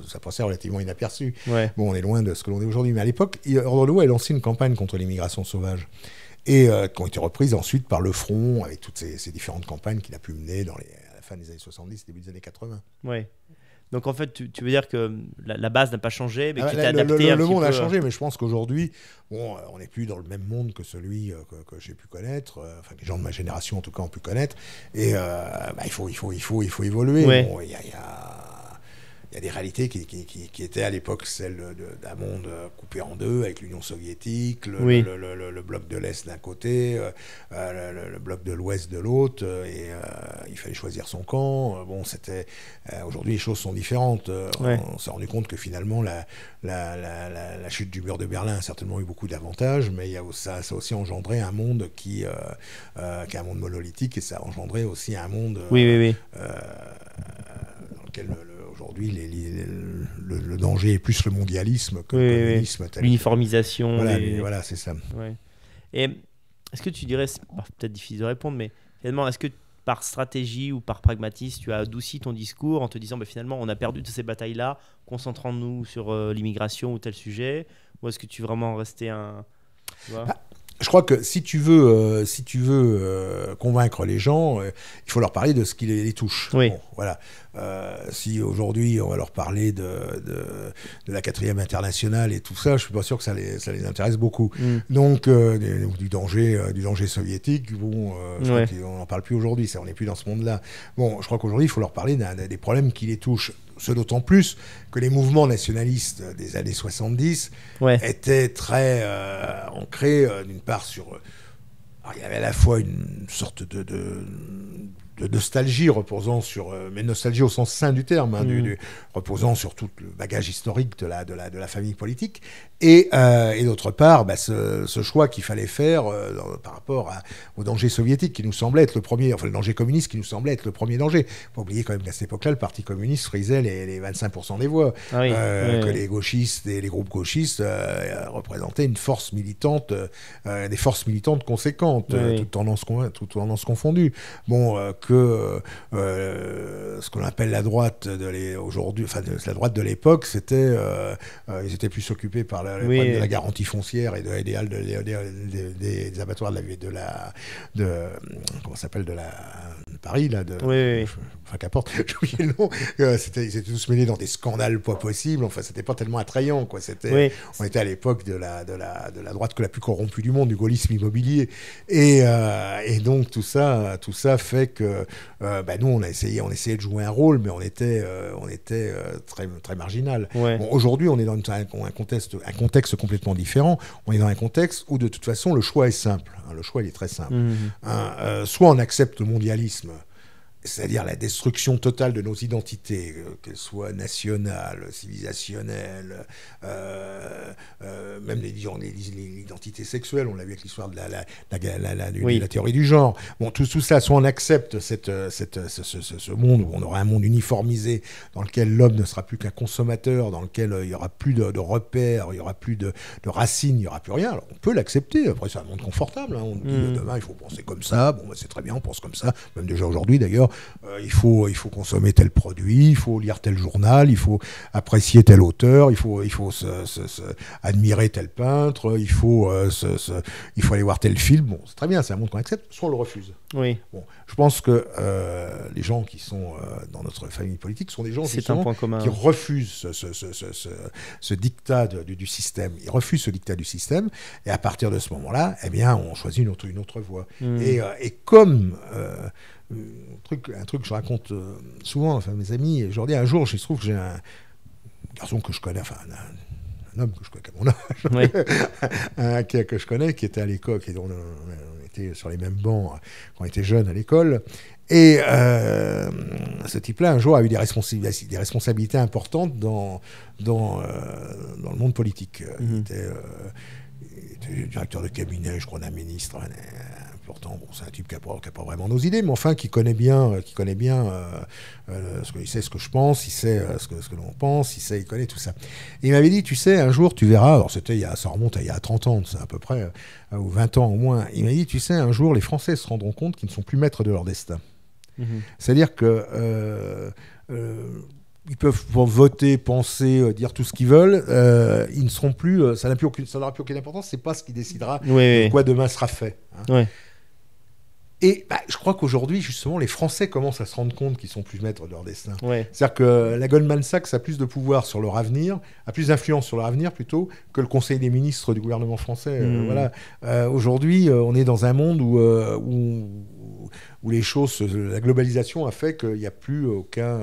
ça passait relativement inaperçu. Bon, on est loin de ce que l'on est aujourd'hui, mais à l'époque, Ordre Nouveau a lancé une campagne contre l'immigration sauvage. Et qui ont été reprises ensuite par le Front, avec toutes ces différentes campagnes qu'il a pu mener à la fin des années 70, début des années 80. Donc en fait, tu veux dire que la base n'a pas changé, mais que tu t'es adapté un petit peu. Le monde a changé, mais je pense qu'aujourd'hui, on n'est plus dans le même monde que celui que j'ai pu connaître, enfin que les gens de ma génération en tout cas ont pu connaître. Et il faut évoluer. Il y a des réalités qui étaient à l'époque celles d'un monde coupé en deux, avec l'Union soviétique, le bloc de l'Est d'un côté, le bloc de l'Ouest de l'autre, et il fallait choisir son camp. Aujourd'hui, les choses sont différentes. On s'est rendu compte que finalement, la chute du mur de Berlin a certainement eu beaucoup d'avantages, mais ça a aussi engendré un monde qui est un monde monolithique, et ça a engendré aussi un monde dans lequel aujourd'hui, le danger est plus le mondialisme que le communisme. L'uniformisation. Voilà, c'est ça. Et est-ce que tu dirais, c'est peut-être difficile de répondre, mais finalement, est-ce que par stratégie ou par pragmatisme, tu as adouci ton discours en te disant finalement, on a perdu toutes ces batailles-là, concentrons-nous sur l'immigration ou tel sujet, ou est-ce que tu es vraiment resté un... Je crois que si tu veux convaincre les gens, il faut leur parler de ce qui les touche. Bon, voilà. Si aujourd'hui on va leur parler de la 4e internationale et tout ça, je suis pas sûr que ça les intéresse beaucoup. Donc du danger soviétique, on n'en parle plus aujourd'hui, on n'est plus dans ce monde-là. Bon, je crois qu'aujourd'hui il faut leur parler des problèmes qui les touchent. Ce d'autant plus que les mouvements nationalistes des années 70 étaient très ancrés d'une part sur... Alors, il y avait à la fois une sorte de nostalgie reposant sur... mais nostalgie au sens sain du terme, reposant sur tout le bagage historique de la famille politique. Et d'autre part, ce choix qu'il fallait faire par rapport au danger soviétique qui nous semblait être le premier, enfin le danger communiste qui nous semblait être le premier danger. Il ne faut pas oublier quand même qu'à cette époque-là, le Parti communiste frisait les 25% des voix. Que les gauchistes et les groupes gauchistes représentaient une force militante, des forces militantes conséquentes, toutes tendances confondues. Bon, que ce qu'on appelle la droite aujourd'hui, enfin la droite de l'époque, ils étaient plus occupés par le problème de la garantie foncière et de l'idéal des abattoirs comment ça s'appelle, Paris, là, enfin qu'importe, j'ai oublié le nom, ils étaient tous mêlés dans des scandales pas possibles, enfin c'était pas tellement attrayant, quoi. On était à l'époque de la droite que la plus corrompue du monde, du gaullisme immobilier, et donc tout ça fait que nous on essayait de jouer un rôle, mais on était très, très marginal. Bon, aujourd'hui on est dans un contexte complètement différent, on est dans un contexte où de toute façon le choix est simple, le choix il est très simple. Soit on accepte le mondialisme, c'est-à-dire la destruction totale de nos identités, qu'elles soient nationales, civilisationnelles, même l'identité sexuelle, on l'a vu avec l'histoire de la théorie du genre. Bon, tout ça, soit on accepte ce monde où on aura un monde uniformisé, dans lequel l'homme ne sera plus qu'un consommateur, dans lequel il n'y aura plus de repères, il n'y aura plus de racines, il n'y aura plus rien. Alors on peut l'accepter, après c'est un monde confortable, hein. On dit demain il faut penser comme ça, bon c'est très bien, on pense comme ça, même déjà aujourd'hui d'ailleurs. Il faut consommer tel produit, il faut lire tel journal, il faut apprécier tel auteur, il faut admirer tel peintre, il faut aller voir tel film. Bon, c'est très bien, c'est un monde qu'on accepte, soit on le refuse. Oui. Bon, je pense que les gens qui sont dans notre famille politique sont des gens qui refusent ce dictat du système. Ils refusent ce dictat du système, et à partir de ce moment-là, eh bien, on choisit une autre voie. Et comme un truc que je raconte souvent à mes amis, et je leur dis, un jour, il se trouve que j'ai un garçon que je connais, enfin un homme que je connais à mon âge, que je connais, qui était à l'école, on était sur les mêmes bancs quand on était jeunes à l'école. Et ce type-là, un jour, a eu des responsabilités importantes dans le monde politique. Il était directeur de cabinet, je crois, d'un ministre important. Bon, c'est un type qui n'a pas vraiment nos idées, mais enfin qui connaît bien il sait ce que je pense, il sait ce que l'on pense, il connaît tout ça. Et il m'avait dit, tu sais, un jour tu verras, alors ça remonte à il y a 30 ans, c'est à peu près, ou 20 ans au moins, il m'a dit, tu sais, un jour les Français se rendront compte qu'ils ne sont plus maîtres de leur destin. C'est-à-dire que ils peuvent voter, penser, dire tout ce qu'ils veulent, ils ne seront plus, ça n'aura plus aucune importance, c'est pas ce qui décidera de quoi demain sera fait. Hein. Et je crois qu'aujourd'hui, justement, les Français commencent à se rendre compte qu'ils sont plus maîtres de leur destin. C'est-à-dire que la Goldman Sachs a plus de pouvoir sur leur avenir, a plus d'influence sur leur avenir plutôt que le Conseil des ministres du gouvernement français. Aujourd'hui, on est dans un monde où les choses, la globalisation a fait qu'il n'y a plus aucun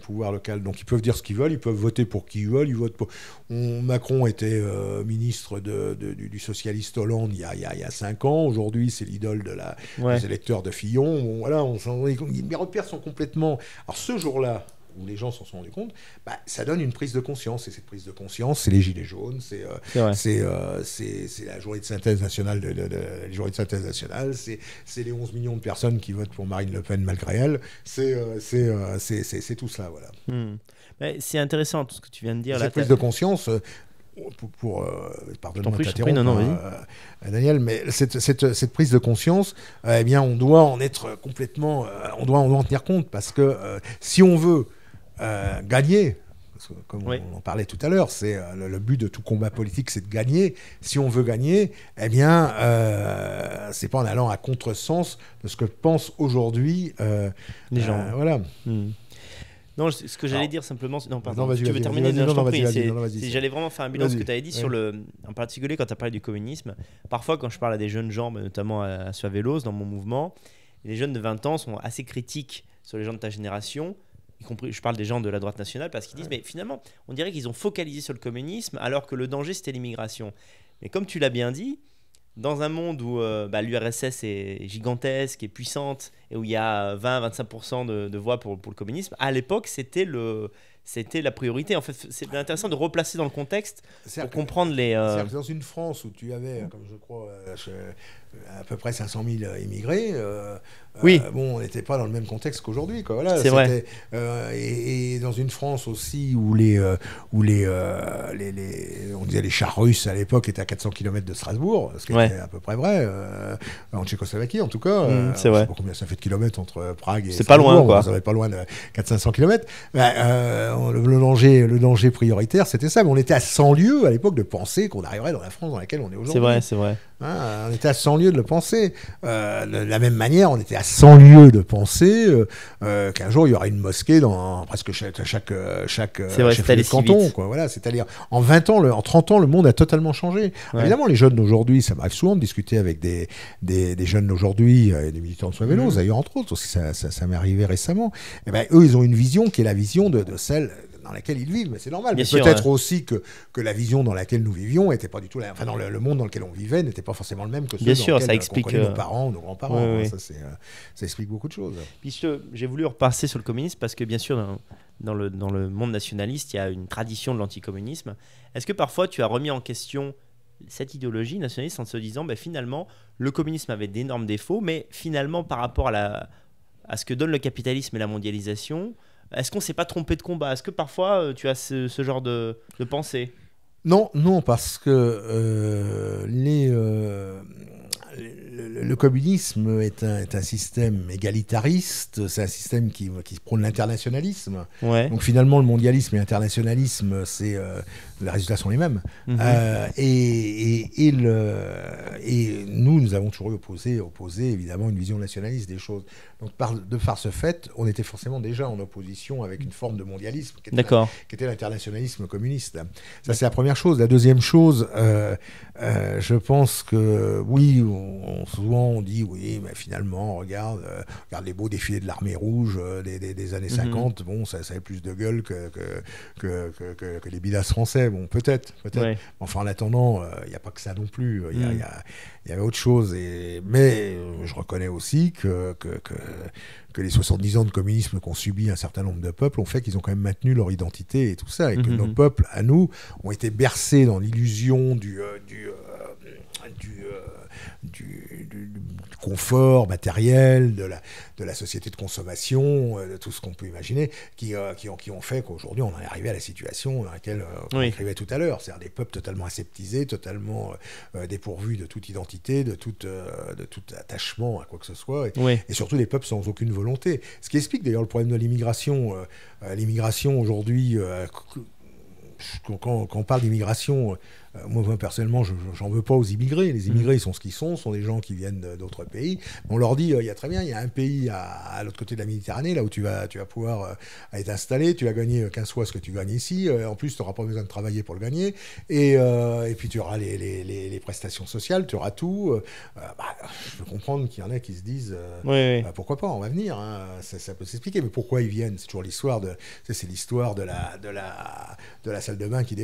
pouvoir local. Donc ils peuvent dire ce qu'ils veulent, ils peuvent voter pour qui ils veulent. Ils votent pour... Macron était ministre du socialiste Hollande il y a 5 ans. Aujourd'hui, c'est l'idole des électeurs de Fillon. Bon, voilà, mes repères sont complètement... Alors ce jour-là, où les gens s'en sont rendus compte, ça donne une prise de conscience. Et cette prise de conscience, c'est les Gilets jaunes, c'est la journée de synthèse nationale, les journées de synthèse nationale, c'est les 11 millions de personnes qui votent pour Marine Le Pen malgré elle. C'est tout cela, voilà. C'est intéressant tout ce que tu viens de dire. Cette prise de conscience... pardonne-moi de t'interrompre, Daniel, mais cette prise de conscience, eh bien, on doit en être complètement, on doit en tenir compte, parce que si on veut gagner, parce que, comme on en parlait tout à l'heure, c'est le but de tout combat politique, c'est de gagner. Si on veut gagner, eh bien, c'est pas en allant à contresens de ce que pensent aujourd'hui les gens. Voilà. Non, ce que j'allais dire simplement... Non, pardon, vas-y, tu veux terminer? Non, je t'en prie. Vas-y. J'allais vraiment faire un bilan de ce que tu avais dit en particulier quand tu as parlé du communisme. Parfois, quand je parle à des jeunes gens, notamment à Suavelos, dans mon mouvement, les jeunes de 20 ans sont assez critiques sur les gens de ta génération, y compris, je parle des gens de la droite nationale, parce qu'ils disent, mais finalement, on dirait qu'ils ont focalisé sur le communisme, alors que le danger, c'était l'immigration. Mais comme tu l'as bien dit, dans un monde où l'URSS est gigantesque et puissante, et où il y a 20-25% de voix pour le communisme, à l'époque, c'était la priorité. En fait, c'est intéressant de replacer dans le contexte pour comprendre les... C'est-à-dire que dans une France où tu avais, comme je crois, à peu près 500 000 immigrés, bon, on n'était pas dans le même contexte qu'aujourd'hui, quoi. Voilà, c'est vrai. Et dans une France aussi où on disait les chars russes à l'époque étaient à 400 km de Strasbourg, ce qui était à peu près vrai, en Tchécoslovaquie en tout cas. C'est je vrai. sais pas combien ça fait de kilomètres entre Prague et c'est Strasbourg, pas loin, quoi. Ça va être pas loin de 400-500 km. Le danger prioritaire, c'était ça. Mais on était à 100 lieues à l'époque de penser qu'on arriverait dans la France dans laquelle on est aujourd'hui. C'est vrai. Hein, on était à 100 lieues de le penser. De la même manière, on était à 100 lieues de penser qu'un jour, il y aura une mosquée dans presque chaque chef-lieu de canton. Quoi. Voilà, c'est-à-dire, en 20 ans, en 30 ans, le monde a totalement changé. Ouais. Évidemment, les jeunes d'aujourd'hui, ça m'arrive souvent de discuter avec des jeunes d'aujourd'hui, des militants de Sois-Vélos, d'ailleurs, entre autres, aussi, ça m'est arrivé récemment. Et ben, eux, ils ont une vision qui est la vision de celle dans laquelle ils vivent, mais c'est normal. Mais peut-être aussi que la vision dans laquelle nous vivions n'était pas du tout enfin, dans le monde dans lequel on vivait n'était pas forcément le même que ceux dans lequel connaît nos parents, nos grands-parents. Ouais, ça explique beaucoup de choses. Puis j'ai voulu repasser sur le communisme parce que bien sûr, dans le monde nationaliste, il y a une tradition de l'anticommunisme. Est-ce que parfois tu as remis en question cette idéologie nationaliste en se disant finalement, le communisme avait d'énormes défauts, mais finalement, par rapport à ce que donne le capitalisme et la mondialisation, est-ce qu'on ne s'est pas trompé de combat? Est-ce que parfois tu as ce genre de pensée? Non, parce que le communisme est un système égalitariste, c'est un système qui prône l'internationalisme. Ouais. Donc finalement, le mondialisme et l'internationalisme, les résultats sont les mêmes. Et nous avons toujours opposé évidemment une vision nationaliste des choses. Donc de par ce fait, on était forcément déjà en opposition avec une forme de mondialisme qui était l'internationalisme communiste. Ça, c'est la première chose. La deuxième chose, je pense que oui, souvent on dit oui, mais finalement, regarde les beaux défilés de l'armée rouge des années 50, bon, ça avait plus de gueule que les bidas français. Bon, peut-être. Ouais. Enfin, en attendant, il n'y a pas que ça non plus. Il y avait autre chose. Mais je reconnais aussi que les 70 ans de communisme qu'ont subi un certain nombre de peuples ont fait qu'ils ont quand même maintenu leur identité et tout ça, et que nos peuples, à nous, ont été bercés dans l'illusion du confort matériel, de la société de consommation, de tout ce qu'on peut imaginer, qui ont fait qu'aujourd'hui on en est arrivé à la situation dans laquelle on écrivait tout à l'heure, c'est-à-dire des peuples totalement aseptisés, totalement dépourvus de toute identité, de tout attachement à quoi que ce soit, et surtout des peuples sans aucune volonté. Ce qui explique d'ailleurs le problème de l'immigration. L'immigration aujourd'hui, quand on parle d'immigration, moi personnellement, j'en veux pas aux immigrés. Les immigrés, ils sont ce qu'ils sont des gens qui viennent d'autres pays. On leur dit, il y a un pays à l'autre côté de la Méditerranée, là où tu vas pouvoir être installé, tu vas gagner 15 fois ce que tu gagnes ici. En plus, tu n'auras pas besoin de travailler pour le gagner. Et puis, tu auras les prestations sociales, tu auras tout. Je peux comprendre qu'il y en a qui se disent, pourquoi pas, on va venir. Hein. Ça peut s'expliquer. Mais pourquoi ils viennent? C'est toujours l'histoire c'est l'histoire de la salle de bain qui est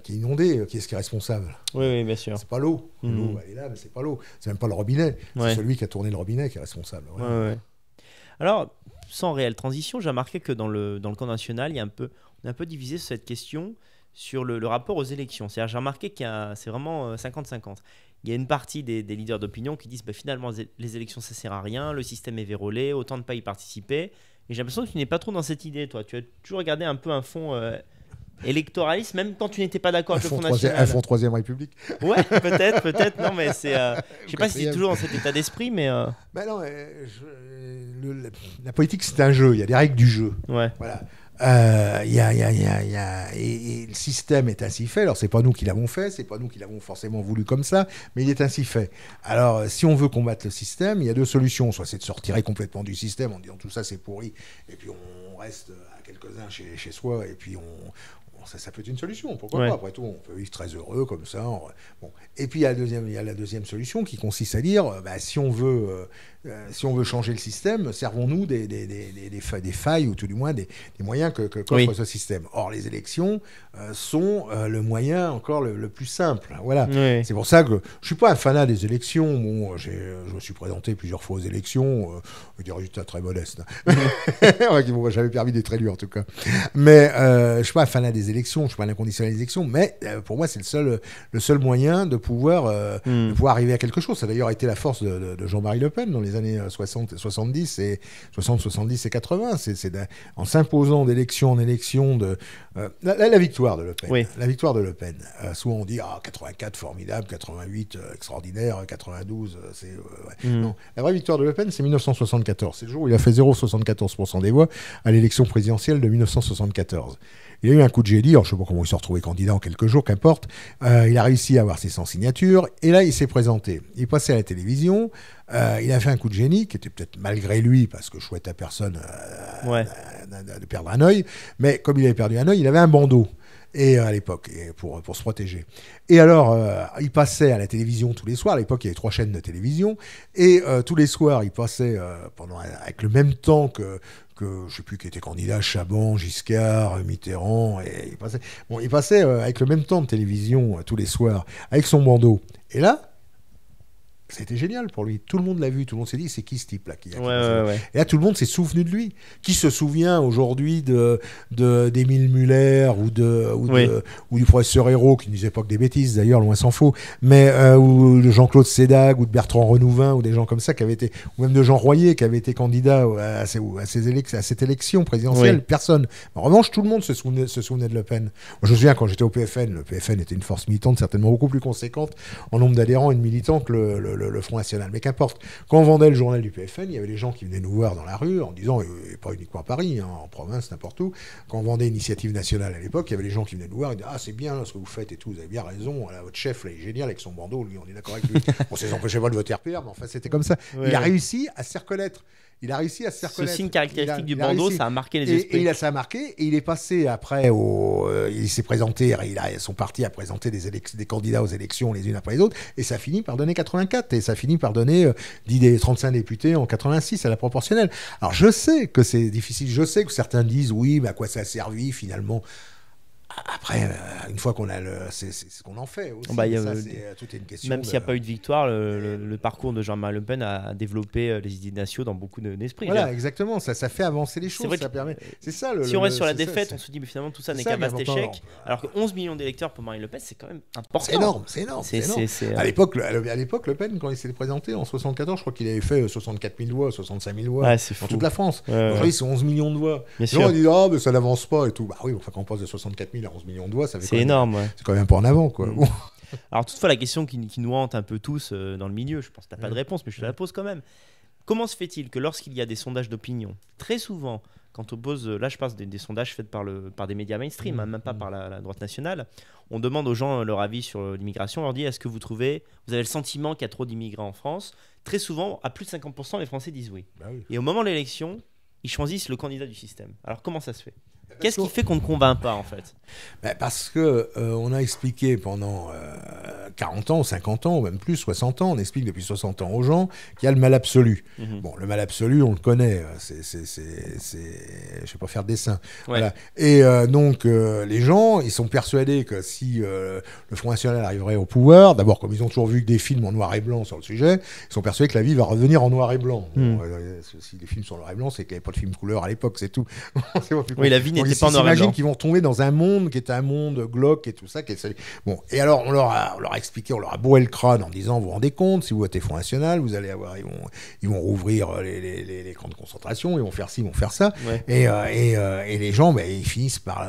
inondée. Qui est-ce qui est responsable? Oui, bien sûr. C'est pas l'eau. L'eau, elle est là, mais c'est pas l'eau. C'est même pas le robinet. C'est celui qui a tourné le robinet qui est responsable. Alors, sans réelle transition, j'ai remarqué que dans le camp national, on est un peu divisé sur cette question sur le rapport aux élections. C'est-à-dire, j'ai remarqué c'est vraiment 50-50. Il y a une partie des leaders d'opinion qui disent finalement, les élections, ça sert à rien, le système est vérolé, autant ne pas y participer. Et j'ai l'impression que tu n'es pas trop dans cette idée, toi. Tu as toujours regardé un peu un fond électoraliste, même quand tu n'étais pas d'accord avec le Front National. Un Front Troisième République. Ouais, peut-être. Non, mais c'est. Je sais pas si c'est toujours dans cet état d'esprit, mais. Ben non, la politique, c'est un jeu. Il y a des règles du jeu. Ouais. Voilà. Et le système est ainsi fait. Alors, c'est pas nous qui l'avons fait, c'est pas nous qui l'avons forcément voulu comme ça, mais il est ainsi fait. Alors, si on veut combattre le système, il y a deux solutions. Soit c'est de se retirer complètement du système en disant tout ça c'est pourri, et puis on reste à quelques-uns chez soi, et puis ça peut être une solution, pourquoi pas. Après tout, on peut vivre très heureux comme ça. Bon. Et puis il y a la deuxième solution qui consiste à dire, si on veut changer le système, servons-nous des failles ou tout du moins des moyens qu'offre ce système. Or, les élections sont le moyen encore le plus simple. Voilà. Oui. C'est pour ça que je suis pas un fanat des élections. Bon, je me suis présenté plusieurs fois aux élections, avec des résultats très modestes, qui m'ont jamais permis d'être élu en tout cas. Mais je suis pas un fanat des élections, je suis pas un inconditionnel des élections, mais pour moi c'est le seul moyen de pouvoir arriver à quelque chose. Ça a d'ailleurs été la force de Jean-Marie Le Pen dans les années 70 et 80. C'est en s'imposant d'élection en élection la victoire de Le Pen. Oui. La victoire de Le Pen. Souvent on dit 84 formidable, 88 extraordinaire, 92 non, la vraie victoire de Le Pen c'est 1974. C'est le jour où il a fait 0,74% des voix à l'élection présidentielle de 1974. Il a eu un coup de j'ai dit, alors, je ne sais pas comment il s'est retrouvé candidat en quelques jours, qu'importe, il a réussi à avoir ses 100 signatures, et là, il s'est présenté. Il est passé à la télévision, il a fait un coup de génie, qui était peut-être malgré lui, parce que je souhaite à personne de perdre un œil, mais comme il avait perdu un œil, il avait un bandeau. Et à l'époque, pour se protéger. Et alors, il passait à la télévision tous les soirs. À l'époque, il y avait 3 chaînes de télévision. Et tous les soirs, il passait avec le même temps que je ne sais plus qui était candidat, Chaban, Giscard, Mitterrand. Et il passait avec le même temps de télévision tous les soirs, avec son bandeau. Et là, c'était génial pour lui. Tout le monde l'a vu. Tout le monde s'est dit, c'est qui ce type-là ouais. Et là, tout le monde s'est souvenu de lui. Qui se souvient aujourd'hui d'Émile Muller ou du professeur Hérault, qui ne disait pas que des bêtises, d'ailleurs, loin s'en faut, mais ou de Jean-Claude Sédag ou de Bertrand Renouvin ou des gens comme ça qui avaient été, ou même de Jean Royer qui avait été candidat à cette élection présidentielle. Oui. Personne. En revanche, tout le monde se souvenait de Le Pen. Moi, je me souviens quand j'étais au PFN, le PFN était une force militante certainement beaucoup plus conséquente en nombre d'adhérents et de militants que le Front National. Mais qu'importe, quand on vendait le journal du PFN, il y avait des gens qui venaient nous voir dans la rue en disant, et pas uniquement à Paris, en province, n'importe où, quand on vendait Initiative Nationale à l'époque, il y avait des gens qui venaient nous voir et disaient, ah c'est bien là, ce que vous faites et tout, vous avez bien raison, là, votre chef là, il est génial avec son bandeau, lui, on est d'accord avec lui. Bon, ça les empêchait pas de voter RPR, mais enfin c'était comme ça. Ouais. Il a réussi à se faire connaître. Il a réussi à se faire connaître. Ce signe caractéristique du bandeau, ça a marqué les esprits. Et ça a marqué, et il est passé après il s'est présenté, son parti a présenté des candidats aux élections les unes après les autres, et ça finit par donner 84, et ça finit par donner 35 députés en 86 à la proportionnelle. Alors je sais que c'est difficile, je sais que certains disent, oui, mais à quoi ça a servi finalement ? Après, une fois qu'on a c'est ce qu'on en fait aussi. Tout est une question. Même s'il n'y a pas eu de victoire, le parcours de Jean-Marie Le Pen a développé les idées nationaux dans beaucoup d'esprits. Voilà, exactement. Ça fait avancer les choses. C'est ça. Si on reste sur la défète, on se dit, mais finalement, tout ça n'est qu'un vaste échec. Alors que 11 millions d'électeurs pour Marine Le Pen, c'est quand même important. C'est énorme. À l'époque, Le Pen, quand il s'est présenté en 74, je crois qu'il avait fait 64 000 voix, 65 000 voix dans toute la France. Aujourd'hui, c'est 11 millions de voix. Les gens disent, ah, mais ça n'avance pas et tout. Bah oui, enfin, quand on passe de 64 000 à 11 millions de voix, ça fait c'est énorme. C'est quand même pas en avant, quoi. Bon. Alors, toutefois, la question qui nous hante un peu tous dans le milieu, je pense que tu n'as pas de réponse, mais je te la pose quand même. Comment se fait-il que lorsqu'il y a des sondages d'opinion, très souvent, quand on pose, là je parle des sondages faits par des médias mainstream, même pas par la droite nationale, on demande aux gens leur avis sur l'immigration, on leur dit, est-ce que vous avez le sentiment qu'il y a trop d'immigrants en France ? Très souvent, à plus de 50%, les Français disent oui. Bah oui. Et au moment de l'élection, ils choisissent le candidat du système. Alors comment ça se fait ? Qu'est-ce qui fait qu'on ne convainc pas en fait ? Parce que on a expliqué pendant 40 ans, 50 ans, ou même plus, 60 ans, on explique depuis 60 ans aux gens qu'il y a le mal absolu. Bon, le mal absolu, on le connaît, je ne vais pas faire de dessin. Ouais. Voilà. Et donc, les gens, ils sont persuadés que si le Front National arriverait au pouvoir, d'abord, comme ils ont toujours vu que des films en noir et blanc sur le sujet, ils sont persuadés que la vie va revenir en noir et blanc. Bon, si les films sont en noir et blanc, c'est qu'il n'y avait pas de film couleur à l'époque, c'est tout. Oui, la vie n'était pas en noir et blanc. J'imagine qu'ils vont tomber dans un monde qui est un monde glauque et tout ça. Bon, et alors on leur a expliqué, on leur a bourré le crâne en disant, vous vous rendez compte, si vous votez Front National, vous allez avoir, ils vont rouvrir les camps de concentration, ils vont faire ci, ils vont faire ça. Ouais. Et les gens, ils finissent par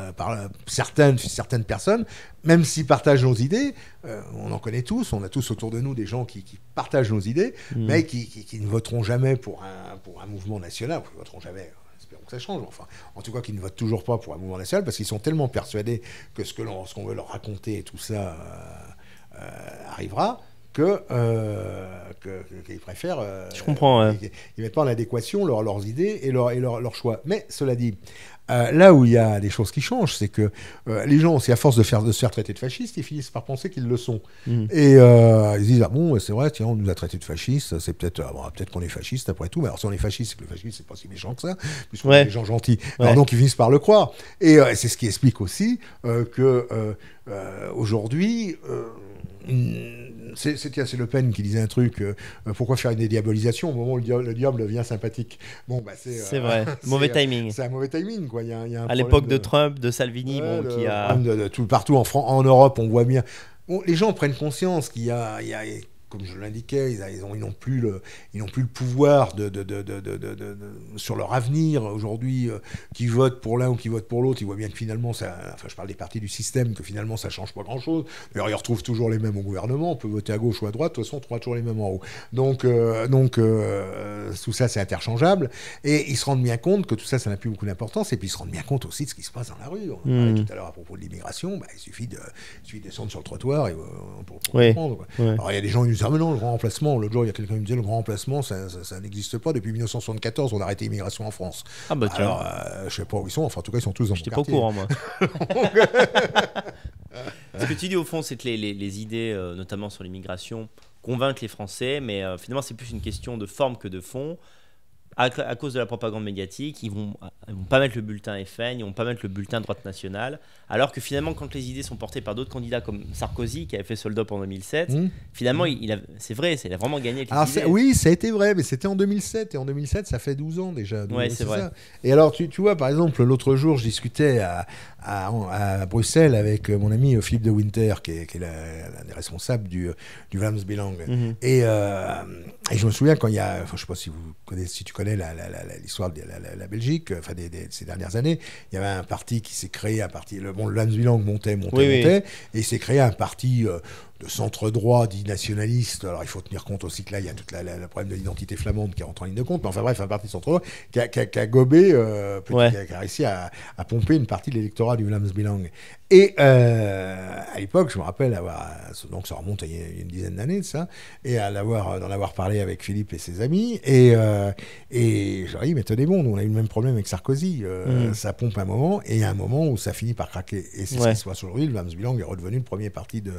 certaines personnes, même s'ils partagent nos idées, on en connaît tous, on a tous autour de nous des gens qui partagent nos idées, mais qui ne voteront jamais pour un mouvement national, qui ne voteront jamais. Que ça change, enfin, en tout cas qu'ils ne votent toujours pas pour un mouvement national parce qu'ils sont tellement persuadés que ce qu'on veut leur raconter et tout ça arrivera qu'ils préfèrent je comprends, ils mettent pas en adéquation leurs idées et leurs choix. Mais cela dit, là où il y a des choses qui changent, c'est que les gens, c'est à force de se faire traiter de fascistes, ils finissent par penser qu'ils le sont. Et ils disent, ah bon, c'est vrai, tiens, on nous a traités de fascistes, c'est peut-être qu'on est fasciste après tout, mais alors si on est fasciste, c'est que le fascisme, c'est pas si méchant que ça, puisqu'on est des gens gentils. Alors donc ils finissent par le croire. Et c'est ce qui explique aussi que aujourd'hui... c'est Le Pen qui disait un truc, pourquoi faire une dédiabolisation au moment où le diable devient sympathique. Bon, c'est vrai, mauvais timing. C'est un mauvais timing, quoi. Il y a à l'époque de Trump, de Salvini, qui a... Partout en Europe, on voit bien... Bon, les gens prennent conscience qu'il y a comme je l'indiquais, ils n'ont plus le pouvoir sur leur avenir. Aujourd'hui, qui votent pour l'un ou qui votent pour l'autre, ils voient bien que finalement, je parle des partis du système, que finalement, ça ne change pas grand-chose. D'ailleurs, ils retrouvent toujours les mêmes au gouvernement. On peut voter à gauche ou à droite. De toute façon, on trouvera toujours les mêmes en haut. Donc tout ça, c'est interchangeable. Et ils se rendent bien compte que tout ça, ça n'a plus beaucoup d'importance. Et puis, ils se rendent bien compte aussi de ce qui se passe dans la rue. On en parlait tout à l'heure à propos de l'immigration. Il suffit de descendre sur le trottoir pour comprendre. Quoi. Ouais. Alors, il y a des gens qui nous disent « Ah, mais non, le grand remplacement. » L'autre jour, il y a quelqu'un qui me disait « Le grand remplacement, ça n'existe pas. Depuis 1974, on a arrêté l'immigration en France. » Ah, bah tiens. Alors, je ne sais pas où ils sont. Enfin, en tout cas, ils sont tous dans mon quartier. J'étais pas au courant, moi. Ce que tu dis, au fond, c'est que les idées, notamment sur l'immigration, convainquent les Français, mais finalement, c'est plus une question de forme que de fond. À cause de la propagande médiatique, ils vont pas mettre le bulletin FN, ils vont pas mettre le bulletin droite nationale, alors que finalement, quand les idées sont portées par d'autres candidats comme Sarkozy, qui avait fait Sold-Up en 2007, finalement, c'est vrai, il a vraiment gagné avec les idées. Oui, ça a été vrai, mais c'était en 2007, et en 2007, ça fait 12 ans déjà. Ouais, c'est vrai. Ça. Et alors, tu vois, par exemple, l'autre jour, je discutais à Bruxelles avec mon ami Philippe de Winter, qui est l'un des responsables du Vlaams-Belang. Et je me souviens quand il y a, je ne sais pas si tu connais l'histoire de la Belgique, enfin ces dernières années, il y avait un parti qui s'est créé, le Vlaams-Belang montait, et il s'est créé un parti de centre-droit dit nationaliste. Alors il faut tenir compte aussi que là il y a tout le problème de l'identité flamande qui rentre en ligne de compte, mais enfin bref, un parti de centre-droit qui a gobé, qui a réussi à pomper une partie de l'électorat du Vlaams-Belang. Et à l'époque, je me rappelle donc ça remonte il y a une dizaine d'années de ça, et d'en avoir parlé avec Philippe et ses amis, et je leur ai dit, mais tenez bon, nous on a eu le même problème avec Sarkozy, ça pompe un moment, et il y a un moment où ça finit par craquer, et c'est ce qui se passe aujourd'hui. Le Vlaams-Belang est redevenu le premier parti de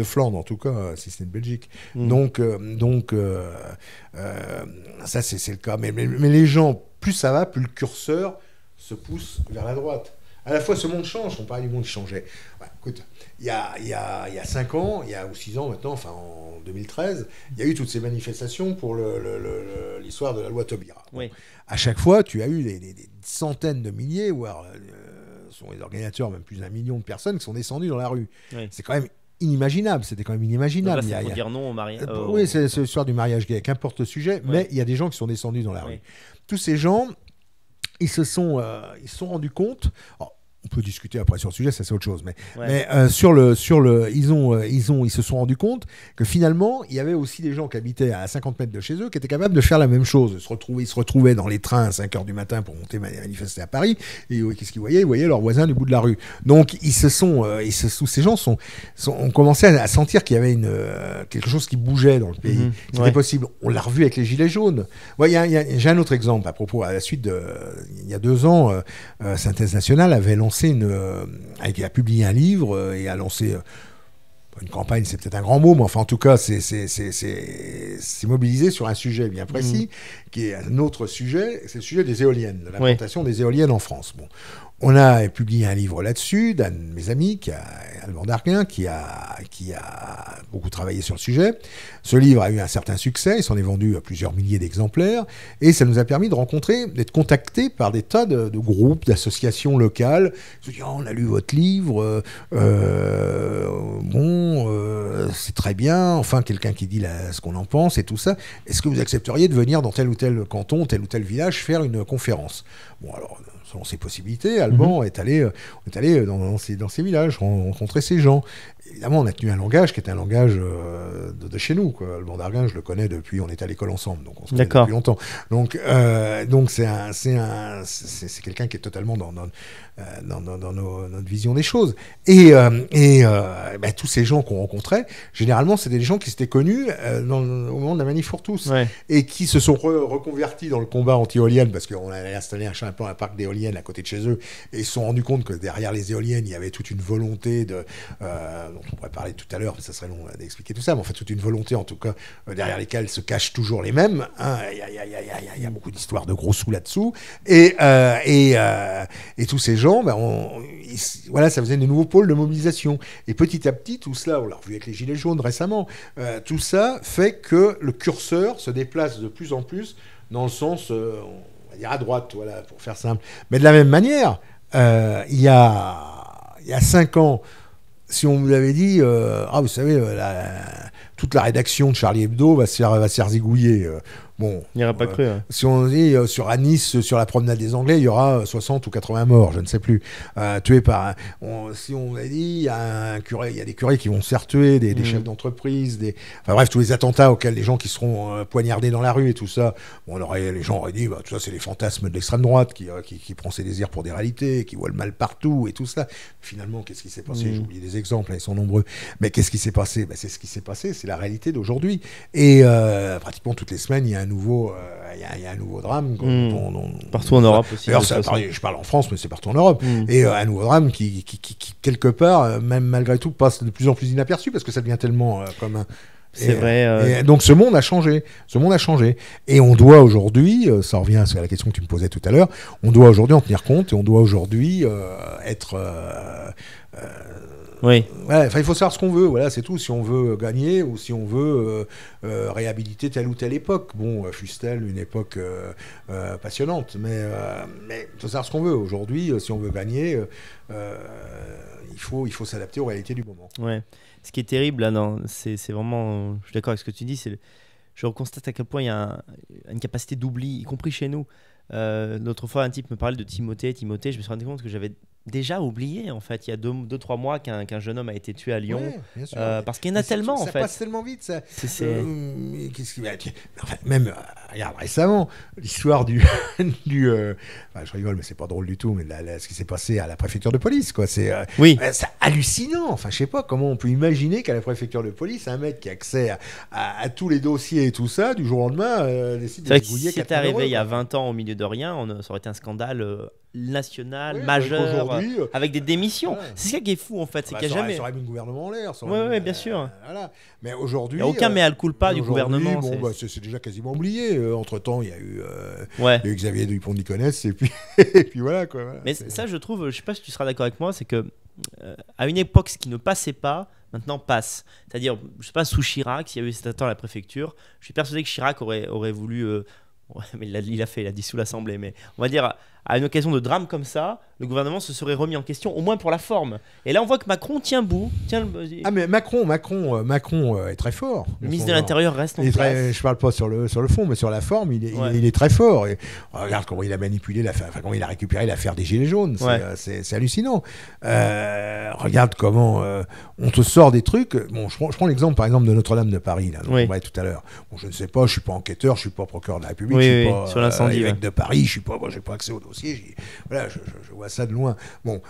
Flandre, en tout cas, si ce n'est de Belgique. Donc ça c'est le cas, mais les gens, plus ça va, plus le curseur se pousse vers la droite. À la fois, ce monde change, on parlait du monde qui changeait. Ouais, écoute, il y a 5 ans, ou 6 ans maintenant, enfin en 2013, il y a eu toutes ces manifestations pour l'histoire de la loi Taubira. Oui. À chaque fois, tu as eu des centaines de milliers, voire sont les organisateurs, même plus d'1 million de personnes qui sont descendues dans la rue. Oui. C'est quand même inimaginable, c'était quand même inimaginable. Donc là, c'est dire non au mariage. Oui, c'est l'histoire du mariage gay, qu'importe le sujet, mais il y a des gens qui sont descendus dans la rue. Tous ces gens, ils se sont rendus compte. Alors, on peut discuter après sur le sujet, ça c'est autre chose. Mais ils se sont rendus compte que finalement, il y avait aussi des gens qui habitaient à 50 mètres de chez eux qui étaient capables de faire la même chose. Ils se retrouvaient dans les trains à 5h du matin pour monter manifester à Paris. Et qu'est-ce qu'ils voyaient ? Ils voyaient leurs voisins du bout de la rue. Donc, ces gens ont commencé à sentir qu'il y avait quelque chose qui bougeait dans le pays. C'était possible. On l'a revu avec les Gilets jaunes. J'ai un autre exemple à propos. À la suite il y a 2 ans, Synthèse Nationale avait a publié un livre et a lancé une campagne, c'est peut-être un grand mot, mais enfin en tout cas c'est mobilisé sur un sujet bien précis, qui est un autre sujet, c'est le sujet des éoliennes, de l'implantation des éoliennes en France. Bon. On a publié un livre là-dessus d'un de mes amis, Alban Darguin, qui a beaucoup travaillé sur le sujet. Ce livre a eu un certain succès, il s'en est vendu à plusieurs milliers d'exemplaires, et ça nous a permis d'être contactés par des tas de groupes, d'associations locales. Ils se disent, on a lu votre livre, c'est très bien, enfin quelqu'un qui dit ce qu'on en pense et tout ça. Est-ce que vous accepteriez de venir dans tel ou tel canton, tel ou tel village, faire une conférence ? Bon, alors, selon ses possibilités, Alban est allé dans ces villages, rencontrer ces gens. Évidemment, on a tenu un langage qui est un langage de chez nous, quoi. Alban Darguin, je le connais depuis, on est à l'école ensemble, donc on se connaît depuis longtemps. Donc c'est quelqu'un qui est totalement dans notre vision des choses. Et tous ces gens qu'on rencontrait, généralement, c'était des gens qui s'étaient connus au moment de la Manif pour tous, et qui se sont reconvertis dans le combat anti-éolienne, parce qu'on avait installé un parc d'éoliennes à côté de chez eux, et ils se sont rendus compte que derrière les éoliennes, il y avait toute une volonté dont on pourrait parler tout à l'heure, mais ça serait long d'expliquer tout ça, mais en fait, toute une volonté, en tout cas, derrière lesquelles se cachent toujours les mêmes. Il y a beaucoup d'histoires de gros sous là-dessous. Et tous ces gens, ça faisait des nouveaux pôles de mobilisation. Et petit à petit, tout cela, on l'a revu avec les Gilets jaunes récemment, tout ça fait que le curseur se déplace de plus en plus dans le sens, on va dire à droite, voilà, pour faire simple. Mais de la même manière, il y a 5 ans, si on vous avait dit, vous savez, toute la rédaction de Charlie Hebdo va se faire zigouiller. Bon, il n'y aura pas cru. Hein. Si on dit à Nice, sur la promenade des Anglais, il y aura 60 ou 80 morts, je ne sais plus, tués par. Si on a dit, il y a des curés qui vont se faire tuer, des chefs d'entreprise, enfin bref, tous les attentats auxquels les gens qui seront poignardés dans la rue et tout ça. Bon, les gens auraient dit, tout ça, c'est les fantasmes de l'extrême droite qui prend ses désirs pour des réalités, qui voit le mal partout et tout ça. Finalement, qu'est-ce qui s'est passé? J'ai oublié des exemples, ils sont nombreux. Mais qu'est-ce qui s'est passé? C'est ce qui s'est passé, c'est la réalité d'aujourd'hui. Et pratiquement toutes les semaines, il y a un nouveau drame. Partout en Europe aussi. D'ailleurs, je parle en France, mais c'est partout en Europe. Et un nouveau drame qui quelque part, même malgré tout, passe de plus en plus inaperçu parce que ça devient tellement commun. C'est vrai. Et donc ce monde a changé. Et on doit aujourd'hui, ça revient à la question que tu me posais tout à l'heure, on doit aujourd'hui en tenir compte et on doit aujourd'hui être... oui. Ouais, il faut savoir ce qu'on veut, voilà, c'est tout. Si on veut gagner ou si on veut réhabiliter telle ou telle époque. Bon, fût-elle une époque passionnante, mais il faut savoir ce qu'on veut. Aujourd'hui, si on veut gagner, il faut s'adapter aux réalités du moment. Ouais. Ce qui est terrible, là, c'est vraiment... Je suis d'accord avec ce que tu dis, je constate à quel point il y a une capacité d'oubli, y compris chez nous. L'autre fois, un type me parlait de Timothée, je me suis rendu compte que j'avais déjà oublié en fait il y a 2-3 mois qu'un jeune homme a été tué à Lyon, parce qu'il y en a tellement en fait. Ça passe tellement vite ça. Qu'est-ce qui va enfin, même regarde récemment l'histoire du enfin, je rigole mais c'est pas drôle du tout, mais ce qui s'est passé à la préfecture de police quoi, c'est hallucinant. Enfin je sais pas comment on peut imaginer qu'à la préfecture de police un mec qui a accès à tous les dossiers et tout ça du jour au lendemain décide de zigouiller. Si c'était arrivé il y a 20 ans au milieu de rien, ça aurait été un scandale national, majeur, avec des démissions. Voilà. C'est ça qui est fou en fait. C'est qu'il y a jamais. Ça aurait mis le gouvernement en l'air. Oui, bien sûr. Voilà. Mais aujourd'hui. Il n'y a aucun mea culpa du gouvernement. Bon, c'est déjà quasiment oublié. Entre-temps, il y a eu Xavier Dupont-de-Ligonnès et puis voilà quoi. Voilà, mais ça, je trouve, je ne sais pas si tu seras d'accord avec moi, c'est que à une époque, ce qui ne passait pas, maintenant passe. C'est-à-dire, je ne sais pas, sous Chirac, s'il y avait eu cet attentat à la préfecture, je suis persuadé que Chirac aurait voulu. Mais il a dissous l'Assemblée, mais on va dire à une occasion de drame comme ça, le gouvernement se serait remis en question, au moins pour la forme. Et là, on voit que Macron tient bon. Mais Macron est très fort. Le ministre de l'Intérieur reste en place. Je parle pas sur le fond, mais sur la forme, il est très fort. Et regarde comment il a manipulé comment il a récupéré l'affaire des Gilets jaunes. C'est hallucinant. Regarde comment on te sort des trucs. Bon, je prends l'exemple, par exemple, de Notre-Dame de Paris, là, dont on parlait tout à l'heure. Bon, je ne sais pas, je suis pas enquêteur, je suis pas procureur de la République, je suis pas sur l'incendie, évêque de Paris, j'ai pas accès au dossier. Voilà, je vois ça de loin. Bon,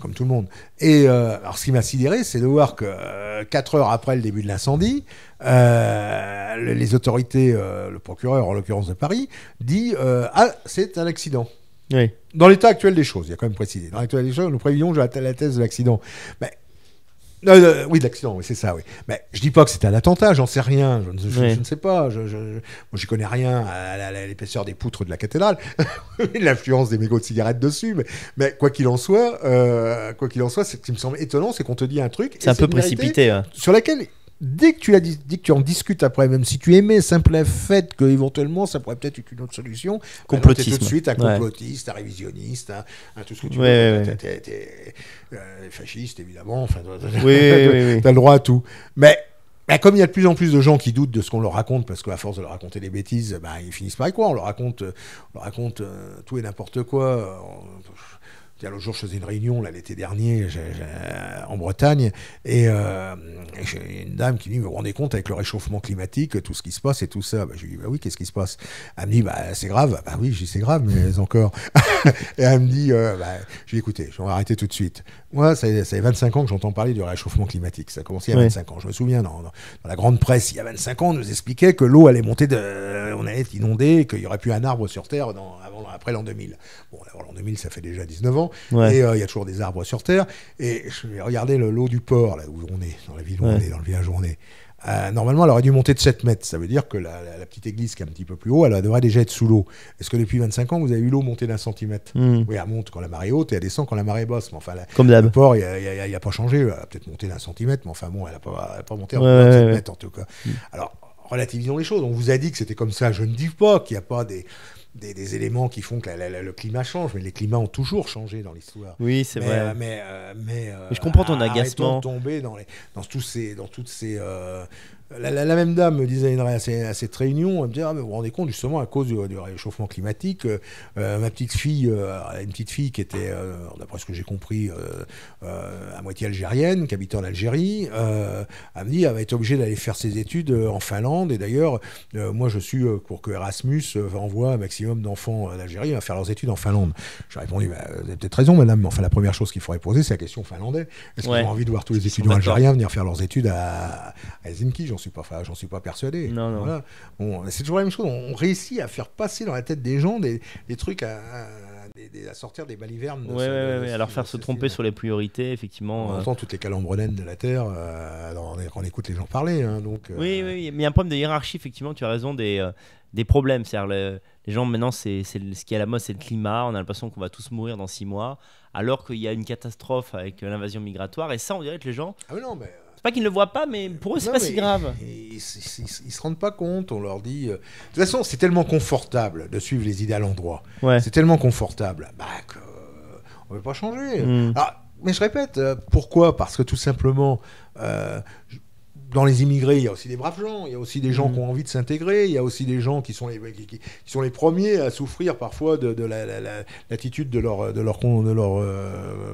comme tout le monde. Et alors, ce qui m'a sidéré, c'est de voir que 4 heures après le début de l'incendie, les autorités, le procureur en l'occurrence de Paris, dit c'est un accident. Oui. Dans l'état actuel des choses, il y a quand même précisé. Dans l'état actuel des choses, nous prévions la thèse de l'accident. Mais oui, de l'accident, oui, c'est ça, oui. Mais je dis pas que c'était un attentat, j'en sais rien, je ne sais pas. Moi, j'y connais rien à l'épaisseur des poutres de la cathédrale, l'influence des mégots de cigarettes dessus. Mais quoi qu'il en soit, ce qui me semble étonnant, c'est qu'on te dit un truc. C'est un peu précipité. Sur laquelle. Dès que tu en discutes après, même si tu aimais simple fait qu'éventuellement ça pourrait peut-être être une autre solution, complotisme. T'es tout de suite un complotiste, un révisionniste, un tout ce que tu veux. T'es fasciste évidemment. Enfin, t'as le droit à tout. Mais comme il y a de plus en plus de gens qui doutent de ce qu'on leur raconte, parce qu'à force de leur raconter des bêtises, ils finissent par y croire. On leur raconte tout et n'importe quoi. L'autre jour, je faisais une réunion l'été dernier en Bretagne et j'ai une dame qui me dit, vous vous rendez compte avec le réchauffement climatique, tout ce qui se passe et tout ça. Je lui dis, oui, qu'est-ce qui se passe? Elle me dit, c'est grave. Oui, je dis, c'est grave, mais encore. Et elle me dit, je lui dis, écoutez, on va arrêter tout de suite. Moi, ça fait 25 ans que j'entends parler du réchauffement climatique. Ça a commencé il y a 25 ans. Je me souviens, dans la grande presse, il y a 25 ans, on nous expliquait que l'eau allait monter, on allait être inondé, qu'il n'y aurait plus un arbre sur Terre après l'an 2000. Bon, l'an 2000, ça fait déjà 19 ans. Et il y a toujours des arbres sur Terre. Et je regardais l'eau du port, là où on est, dans la ville où on est, dans le village où on est. Normalement, elle aurait dû monter de 7 mètres. Ça veut dire que la petite église qui est un petit peu plus haut, elle devrait déjà être sous l'eau. Est-ce que depuis 25 ans, vous avez eu l'eau monter d'1 centimètre? Oui, elle monte quand la marée est haute et elle descend quand la marée est basse. Mais enfin, comme d'hab. Le port, il n'a pas changé. Elle a peut-être monté d'1 centimètre, mais enfin bon, elle n'a pas monté en 27 mètres en tout cas. Alors, relativisons les choses. On vous a dit que c'était comme ça. Je ne dis pas qu'il n'y a pas des des éléments qui font que le climat change, mais les climats ont toujours changé dans l'histoire. Oui, c'est vrai. Mais je comprends ton agacement. Arrêtons de tomber dans toutes ces la même dame me disait à cette réunion, elle me disait, mais vous vous rendez compte, justement, à cause du réchauffement climatique, ma petite fille, une petite fille qui était, d'après ce que j'ai compris, à moitié algérienne, qui habitait en Algérie, elle me dit, elle va être obligée d'aller faire ses études en Finlande. Et d'ailleurs, moi, je suis pour que Erasmus envoie un maximum d'enfants en Algérie à faire leurs études en Finlande. J'ai répondu, vous avez peut-être raison, madame, mais enfin, la première chose qu'il faudrait poser, c'est la question finlandais. Est-ce qu'ils ont envie de voir tous les étudiants algériens venir faire leurs études à Helsinki? J'en suis pas persuadé. Non. Voilà. Bon, c'est toujours la même chose. On réussit à faire passer dans la tête des gens des trucs à sortir des balivernes. À leur faire se tromper sur les priorités, effectivement. On entend toutes les calembrenaines de la Terre quand on écoute les gens parler. Hein, donc, oui, mais il y a un problème de hiérarchie, effectivement, tu as raison, des problèmes. C'est-à-dire, les gens, maintenant, ce qui est à la mode, c'est le climat. On a l'impression qu'on va tous mourir dans 6 mois, alors qu'il y a une catastrophe avec l'invasion migratoire. Et ça, on dirait que les gens... Ah non, mais... Pas qu'ils ne le voient pas, mais pour eux, c'est pas si grave. Ils se rendent pas compte, on leur dit... De toute façon, c'est tellement confortable de suivre les idées à l'endroit. Ouais. C'est tellement confortable qu'on ne veut pas changer. Alors, mais je répète, pourquoi? Parce que tout simplement... dans les immigrés, il y a aussi des braves gens, il y a aussi des gens qui ont envie de s'intégrer, il y a aussi des gens qui sont les premiers à souffrir parfois de l'attitude de leurs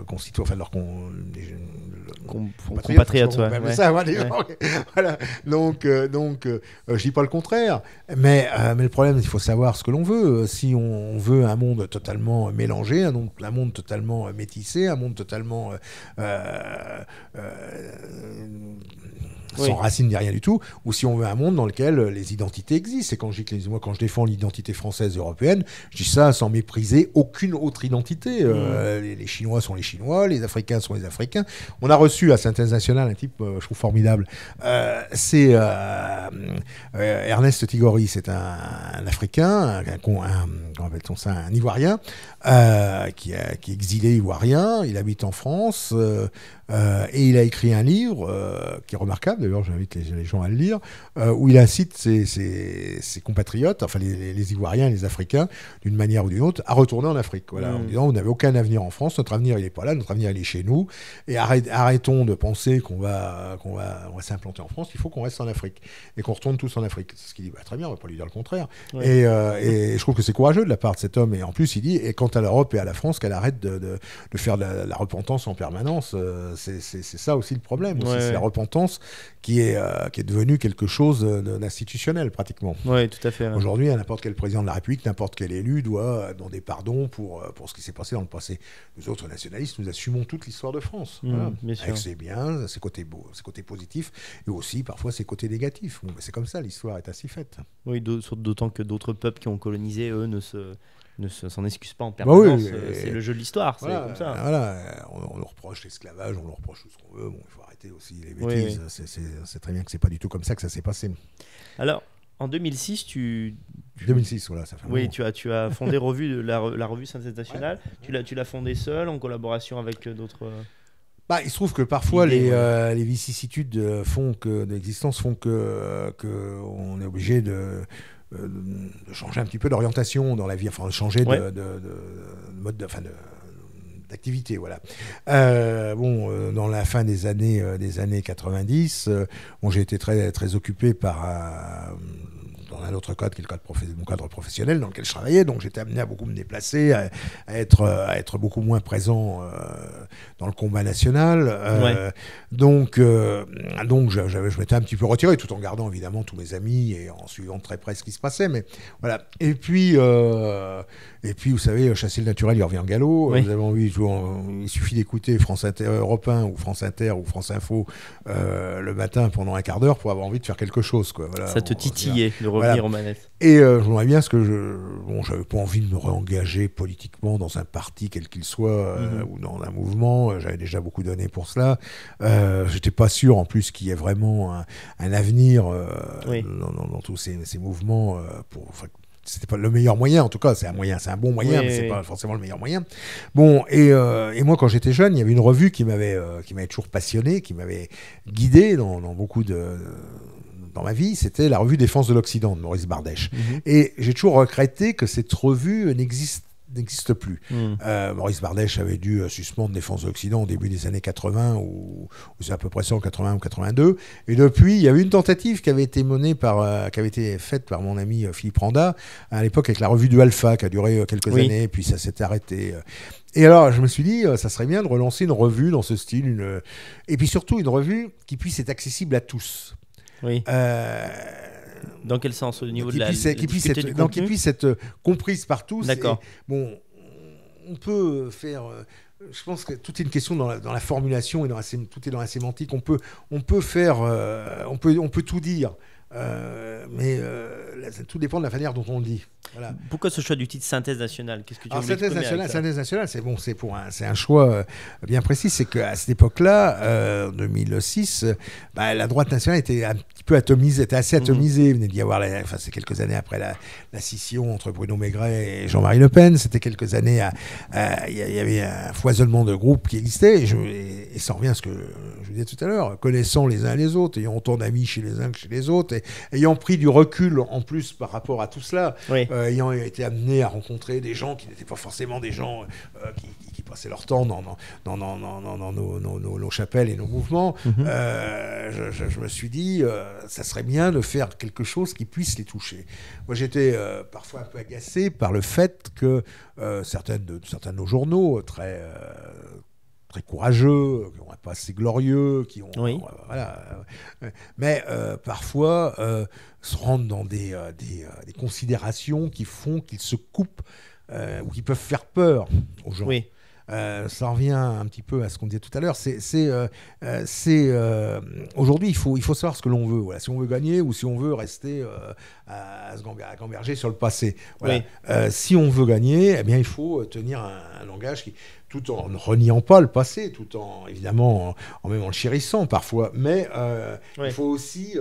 concitoyens, enfin de leurs compatriotes. Voilà. Donc, je dis pas le contraire, mais le problème, il faut savoir ce que l'on veut. Si on veut un monde totalement mélangé, un monde totalement métissé, un monde totalement sans racines ni rien du tout, ou si on veut un monde dans lequel les identités existent. Et quand je défends l'identité française européenne, je dis ça sans mépriser aucune autre identité. Les Chinois sont les Chinois, les Africains sont les Africains. On a reçu à Synthèse Nationale un type, je trouve formidable, c'est Ernest Tigori, c'est un Africain, un Ivoirien, qui est exilé ivoirien, il habite en France, et il a écrit un livre qui est remarquable, d'ailleurs j'invite les gens à le lire, où il incite ses compatriotes, enfin les Ivoiriens et les Africains, d'une manière ou d'une autre, à retourner en Afrique. Voilà, en disant, vous n'avez aucun avenir en France, notre avenir il n'est pas là, notre avenir il est chez nous, et arrêtons de penser qu'on va s'implanter en France, il faut qu'on reste en Afrique, et qu'on retourne tous en Afrique. C'est ce qu'il dit, très bien, on ne va pas lui dire le contraire. Ouais. Et je trouve que c'est courageux de la part de cet homme, et en plus il dit, et quant à l'Europe et à la France, qu'elle arrête de faire de la repentance en permanence. C'est ça aussi le problème. C'est la repentance qui est devenue quelque chose d'institutionnel pratiquement. Oui, tout à fait. Ouais. Aujourd'hui, n'importe quel président de la République, n'importe quel élu doit demander pardon pour ce qui s'est passé dans le passé. Nous autres nationalistes, nous assumons toute l'histoire de France. Voilà. Avec ses biens, ses côtés beaux, ses côtés positifs, et aussi parfois ses côtés négatifs. Bon, c'est comme ça, l'histoire est ainsi faite. Oui, d'autant que d'autres peuples qui ont colonisé, eux, ne s'en excusent pas en permanence. C'est le jeu de l'histoire, voilà, c'est comme ça. Voilà, on nous reproche l'esclavage, on nous reproche tout ce qu'on veut. Bon, il faut arrêter aussi les bêtises. Oui. C'est très bien que c'est pas du tout comme ça que ça s'est passé. Alors, en 2006, 2006, voilà, ça fait un moment. Tu as fondé la revue Synthèse Nationale. Ouais. Tu l'as fondée seule, en collaboration avec d'autres... il se trouve que parfois les vicissitudes de l'existence font qu'on est obligé de changer un petit peu d'orientation dans la vie, enfin de changer de mode d'activité, voilà. Dans la fin des années 90, j'ai été très très occupé par dans un autre cadre qui est mon cadre professionnel dans lequel je travaillais, donc j'étais amené à beaucoup me déplacer, à être beaucoup moins présent dans le combat national. Donc je m'étais un petit peu retiré, tout en gardant évidemment tous mes amis et en suivant de très près ce qui se passait. Mais voilà. Et puis vous savez, chasser le naturel, il revient en galop. Oui. Vous avez envie, il suffit d'écouter France Inter, Europe 1 ou France Inter ou France Info le matin pendant un quart d'heure pour avoir envie de faire quelque chose, quoi. Voilà, ça te titillait de revenir aux manettes. Et je voudrais bien j'avais pas envie de me réengager politiquement dans un parti quel qu'il soit ou dans un mouvement. J'avais déjà beaucoup donné pour cela. J'étais pas sûr en plus qu'il y ait vraiment un avenir dans tous ces mouvements c'était pas le meilleur moyen, en tout cas, c'est un bon moyen, mais c'est pas forcément le meilleur moyen. Bon, et moi, quand j'étais jeune, il y avait une revue qui m'avait toujours passionné, qui m'avait guidé dans beaucoup de dans ma vie, c'était la revue Défense de l'Occident de Maurice Bardèche. Et j'ai toujours regretté que cette revue n'existe plus. Maurice Bardèche avait dû suspendre Défense de l'Occident au début des années 80, ou c'est à peu près ça, en 81 ou 82. Et depuis, il y avait une tentative qui avait été faite par mon ami Philippe Randa, à l'époque avec la revue du Alpha, qui a duré quelques années, puis ça s'est arrêté. Et alors, je me suis dit, ça serait bien de relancer une revue dans ce style, et puis surtout une revue qui puisse être accessible à tous. Oui. Dans quel sens? Au niveau qui puisse être comprise par tous. D'accord. Bon, on peut faire... je pense que tout est une question dans la formulation, et tout est dans la sémantique. On peut tout dire. Mais tout dépend de la manière dont on le dit. Voilà. Pourquoi ce choix du titre Synthèse nationale? Qu'est-ce que tu veux Synthèse nationale, c'est un choix bien précis. C'est qu'à cette époque-là, en 2006, la droite nationale était un petit peu atomisée, était assez atomisée. Il venait d'y avoir, c'est quelques années après la scission entre Bruno Maigret et Jean-Marie Le Pen. C'était quelques années, il y avait un foisonnement de groupes qui existait. Et ça revient à ce que je vous disais tout à l'heure, connaissant les uns les autres, ayant autant d'amis chez les uns que chez les autres, et ayant pris du recul en plus par rapport à tout cela, ayant été amené à rencontrer des gens qui n'étaient pas forcément des gens qui passaient leur temps dans nos chapelles et nos mouvements, je me suis dit, ça serait bien de faire quelque chose qui puisse les toucher. Moi, j'étais parfois un peu agacé par le fait que certains de nos journaux, très courageux, qui n'ont pas assez glorieux, qui ont mais parfois se rendent dans des considérations qui font qu'ils se coupent ou qui peuvent faire peur aux gens. Oui. Ça revient un petit peu à ce qu'on disait tout à l'heure. Aujourd'hui, il faut savoir ce que l'on veut. Voilà. Si on veut gagner ou si on veut rester à gamberger sur le passé. Voilà. Si on veut gagner, eh bien, il faut tenir un langage tout en ne reniant pas le passé, tout en, évidemment, même en le chérissant parfois. Mais il faut aussi...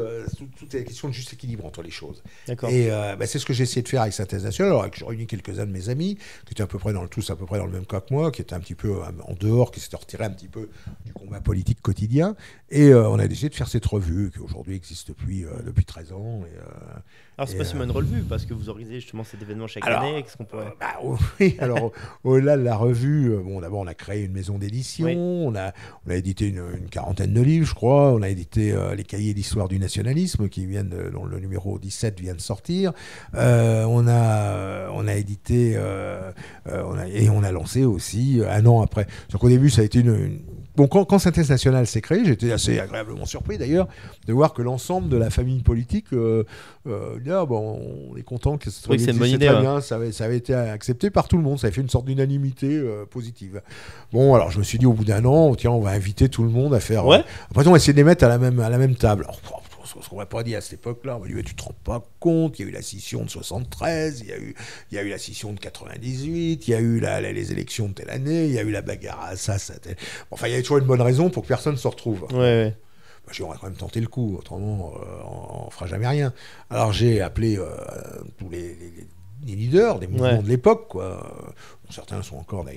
tout est question de juste équilibre entre les choses. D'accord. Et c'est ce que j'ai essayé de faire avec Synthèse nationale. Alors, j'ai réuni quelques-uns de mes amis qui étaient à peu près dans le même cas que moi, qui étaient un petit peu en dehors, qui s'étaient retirés un petit peu du combat politique quotidien. Et on a décidé de faire cette revue, qui aujourd'hui existe depuis 13 ans. Alors, c'est pas seulement une revue, parce que vous organisez justement cet événement chaque année. Qu'est-ce qu'on pourrait... oui, alors, au-delà de la revue, d'abord, on a créé une maison d'édition, on a édité une quarantaine de livres, je crois, on a édité les cahiers d'histoire du nationalisme, dont le numéro 17 vient de sortir, on a édité, et on a lancé aussi un an après. Donc, au début, ça a été Bon, quand Synthèse nationale s'est créée, j'étais assez agréablement surpris d'ailleurs de voir que l'ensemble de la famille politique on est content que ce soit c'est une bonne idée, bien, ça avait été accepté par tout le monde, ça avait fait une sorte d'unanimité positive. Bon, alors je me suis dit au bout d'un an, tiens, on va inviter tout le monde à faire... après, on va essayer de les mettre à la même table. Alors, ce qu'on ne pourrait pas dire à cette époque-là, on m'a dit, mais tu te rends pas compte, il y a eu la scission de 73, il y a eu la scission de 98, il y a eu les élections de telle année, il y a eu la bagarre à Assas. Enfin, il y avait toujours une bonne raison pour que personne ne se retrouve. Ouais. On va quand même tenter le coup, autrement on ne fera jamais rien. Alors j'ai appelé tous les leaders des mouvements de l'époque, quoi. Certains sont encore là.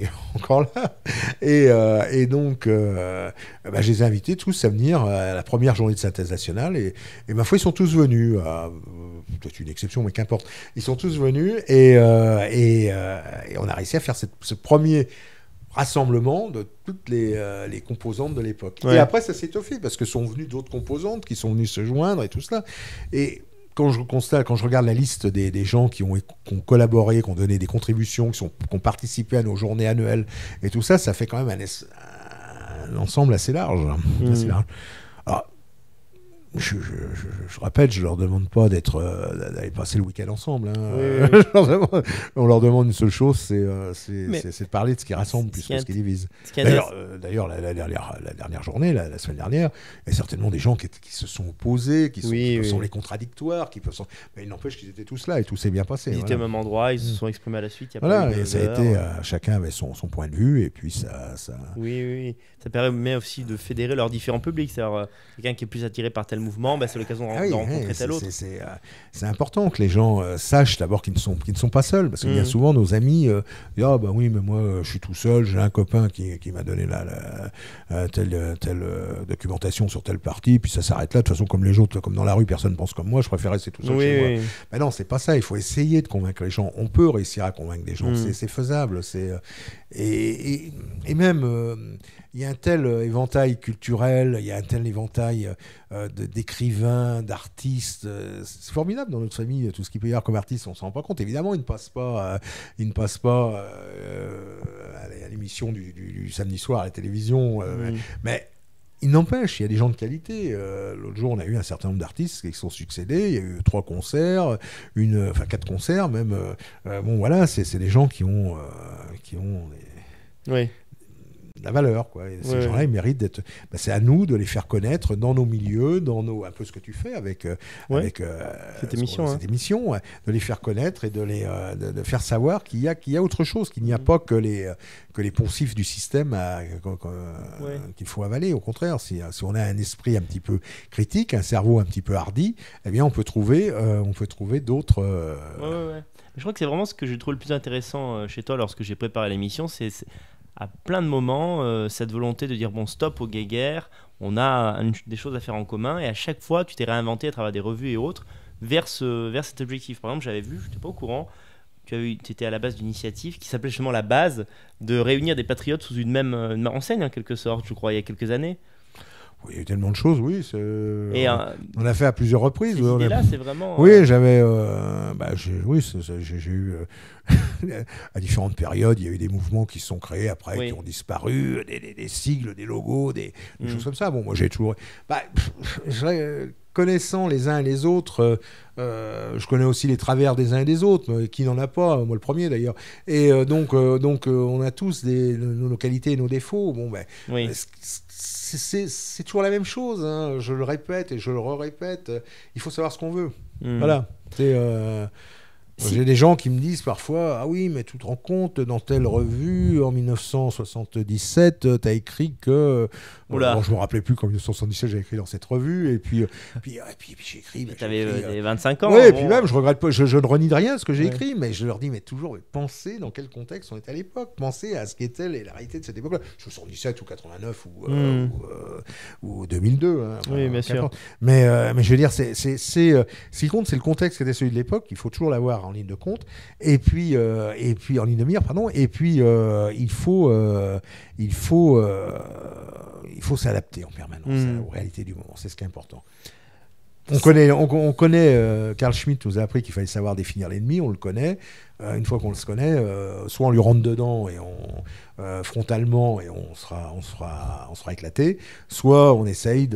Et donc, je les ai invités tous à venir à la première journée de Synthèse nationale. Et ma foi, ils sont tous venus. Peut-être une exception, mais qu'importe. Ils sont tous venus et on a réussi à faire ce premier rassemblement de toutes les composantes de l'époque. Et après, ça s'est étoffé parce que sont venues d'autres composantes qui sont venues se joindre et tout cela. Et quand je regarde la liste des gens qui ont collaboré, qui ont donné des contributions, qui ont participé à nos journées annuelles et tout ça, ça fait quand même un ensemble assez large. Assez large. Alors, je rappelle, je leur demande pas d'aller passer le week-end ensemble. On leur demande une seule chose, c'est de parler de ce qui rassemble plus que ce qui divise. D'ailleurs, la dernière journée, la semaine dernière, il y a certainement des gens qui se sont opposés, qui sont les contradictoires, mais il n'empêche qu'ils étaient tous là et tout s'est bien passé. Ils étaient au même endroit, ils se sont exprimés à la suite. Et ça a été, chacun avait son point de vue et puis ça. Oui. Ça permet aussi de fédérer leurs différents publics. C'est-à-dire quelqu'un qui est plus attiré par tel mouvement, c'est l'occasion de rencontrer tel autre. C'est important que les gens sachent d'abord qu'ils ne sont pas seuls, parce que bien souvent nos amis disent ah bah oui mais moi je suis tout seul, j'ai un copain qui m'a donné telle documentation sur telle partie, puis ça s'arrête là. De toute façon comme les autres, comme dans la rue personne pense comme moi, je préfère rester tout seul chez moi. Mais non, c'est pas ça. Il faut essayer de convaincre les gens. On peut réussir à convaincre des gens. C'est faisable. Et même il y a un tel éventail culturel, il y a un tel éventail d'écrivains, d'artistes. C'est formidable dans notre famille, tout ce qu'il peut y avoir comme artiste, on ne s'en rend pas compte. Évidemment, ils ne passent pas à l'émission du samedi soir à la télévision, mais il n'empêche, il y a des gens de qualité. L'autre jour, on a eu un certain nombre d'artistes qui se sont succédés. Il y a eu 3 concerts, 4 concerts même. Bon, voilà, c'est des gens qui ont la valeur, quoi. Et ces gens-là, ils méritent d'être. C'est à nous de les faire connaître dans nos milieux, un peu ce que tu fais avec cette émission, de les faire connaître et de faire savoir qu'il y a autre chose, qu'il n'y a pas que les poncifs du système qu'il faut avaler. Au contraire, si on a un esprit un petit peu critique, un cerveau un petit peu hardi, eh bien, on peut trouver d'autres. Je crois que c'est vraiment ce que j'ai trouvé le plus intéressant chez toi lorsque j'ai préparé l'émission, c'est à plein de moments, cette volonté de dire bon stop aux guéguerres, on a des choses à faire en commun, et à chaque fois tu t'es réinventé à travers des revues et autres vers cet objectif. Par exemple, j'avais vu, je n'étais pas au courant, tu étais à la base d'une initiative qui s'appelait justement La Base, de réunir des patriotes sous une même enseigne en quelque sorte, je crois, il y a quelques années. Oui, il y a eu tellement de choses, oui. On l'a fait à plusieurs reprises. Ces idées-là, c'est vraiment... Oui, j'avais... j'ai eu... à différentes périodes, il y a eu des mouvements qui se sont créés après, qui ont disparu, des sigles, des logos, des choses comme ça. Bon, moi, j'ai toujours... Connaissant les uns et les autres, je connais aussi les travers des uns et des autres, mais qui n'en a pas, moi le premier d'ailleurs. Et donc on a tous nos qualités et nos défauts. Bon, c'est toujours la même chose, hein. Je le répète et je le répète. Il faut savoir ce qu'on veut. Voilà. J'ai des gens qui me disent parfois ah oui, mais tu te rends compte, dans telle revue en 1977, tu as écrit que. Alors, je me rappelais plus qu'en 1977 j'ai écrit dans cette revue, et puis j'ai écrit. Tu avais 25 ans. Oui, et puis même, je regrette pas, je ne renie de rien ce que j'ai écrit, mais je leur dis, mais toujours, pensez dans quel contexte on était à l'époque, pensez à ce qu'était la réalité de cette époque-là. 77 ou 89 ou 2002. Hein, oui, bien sûr. Mais je veux dire, ce qui compte, c'est le contexte qui était celui de l'époque, il faut toujours l'avoir en ligne de compte, et puis en ligne de mire, pardon, et puis il faut s'adapter en permanence aux réalités du moment, c'est ce qui est important. On connaît Carl Schmitt nous a appris qu'il fallait savoir définir l'ennemi, on le connaît. Une fois qu'on le connaît, soit on lui rentre dedans et frontalement et on sera éclaté, soit on essaye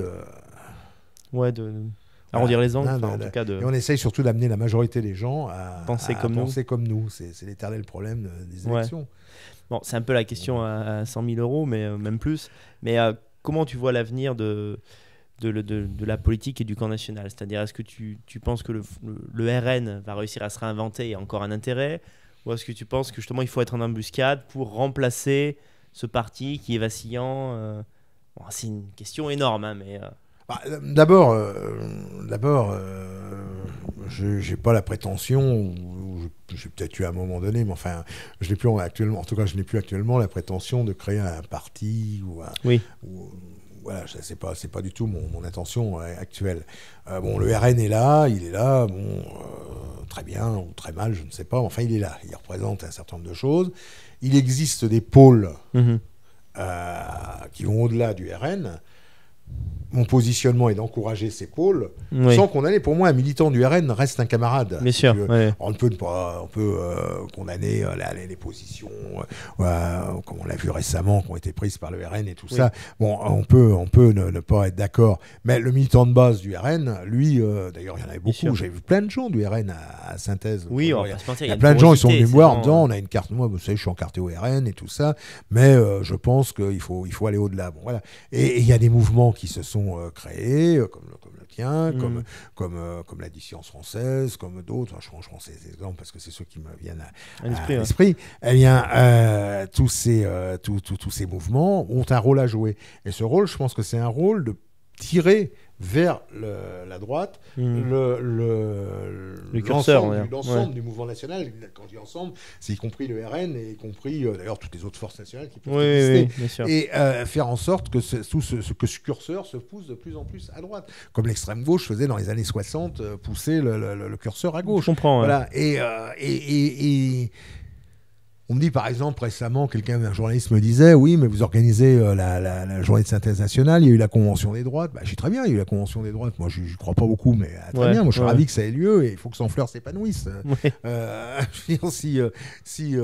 arrondir les angles, en tout cas et on essaye surtout d'amener la majorité des gens à penser comme nous. C'est l'éternel problème des élections. Bon, c'est un peu la question à 100 000 €, mais même plus. Mais comment tu vois l'avenir de la politique et du camp national? C'est-à-dire, est-ce que tu penses que le RN va réussir à se réinventer et a encore un intérêt? Ou est-ce que tu penses que justement il faut être en embuscade pour remplacer ce parti qui est vacillant? C'est une question énorme, hein, mais... D'abord, je n'ai pas la prétention, j'ai peut-être eu à un moment donné, mais enfin, je n'ai plus actuellement, en tout cas, je n'ai plus actuellement la prétention de créer un parti voilà, c'est pas du tout mon intention actuelle. Le RN est là, très bien ou très mal, je ne sais pas. Enfin, il est là, il représente un certain nombre de choses. Il existe des pôles qui vont au-delà du RN. Mon positionnement est d'encourager ces pôles, sans condamner. Pour moi, un militant du RN reste un camarade. Bien sûr. On peut condamner les positions, comme on l'a vu récemment, qui ont été prises par le RN et tout ça. Bon, on peut ne pas être d'accord. Mais le militant de base du RN, lui, d'ailleurs, il y en avait beaucoup. J'ai vu plein de gens du RN à Synthèse. Oui, on va pas se mentir. Il y a plein de gens qui sont venus me voir en disant, on a une carte. Moi, vous savez, je suis encarté au RN et tout ça. Mais je pense qu'il faut aller au-delà. Bon, voilà. Et il y a des mouvements qui se sont créés, comme le tien, comme la dissidence française, comme d'autres. Je prends ces exemples parce que c'est ceux qui me viennent à l'esprit. Eh bien, tous ces mouvements ont un rôle à jouer. Et ce rôle, je pense que c'est un rôle tirer vers la droite le curseur, l'ensemble du mouvement national. Quand je dis ensemble, c'est y compris le RN et y compris d'ailleurs toutes les autres forces nationales qui peuvent exister. Bien sûr. Et faire en sorte que ce curseur se pousse de plus en plus à droite, comme l'extrême gauche faisait dans les années 60, pousser le curseur à gauche. Je comprends. Voilà. Et on me dit par exemple récemment, un journaliste me disait oui, mais vous organisez la journée de synthèse nationale, il y a eu la convention des droites. Bah, je dis très bien, il y a eu la convention des droites. Moi, je ne crois pas beaucoup, mais très bien. Moi, je suis ravi que ça ait lieu et il faut que Sanfleur s'épanouisse. Je veux dire, si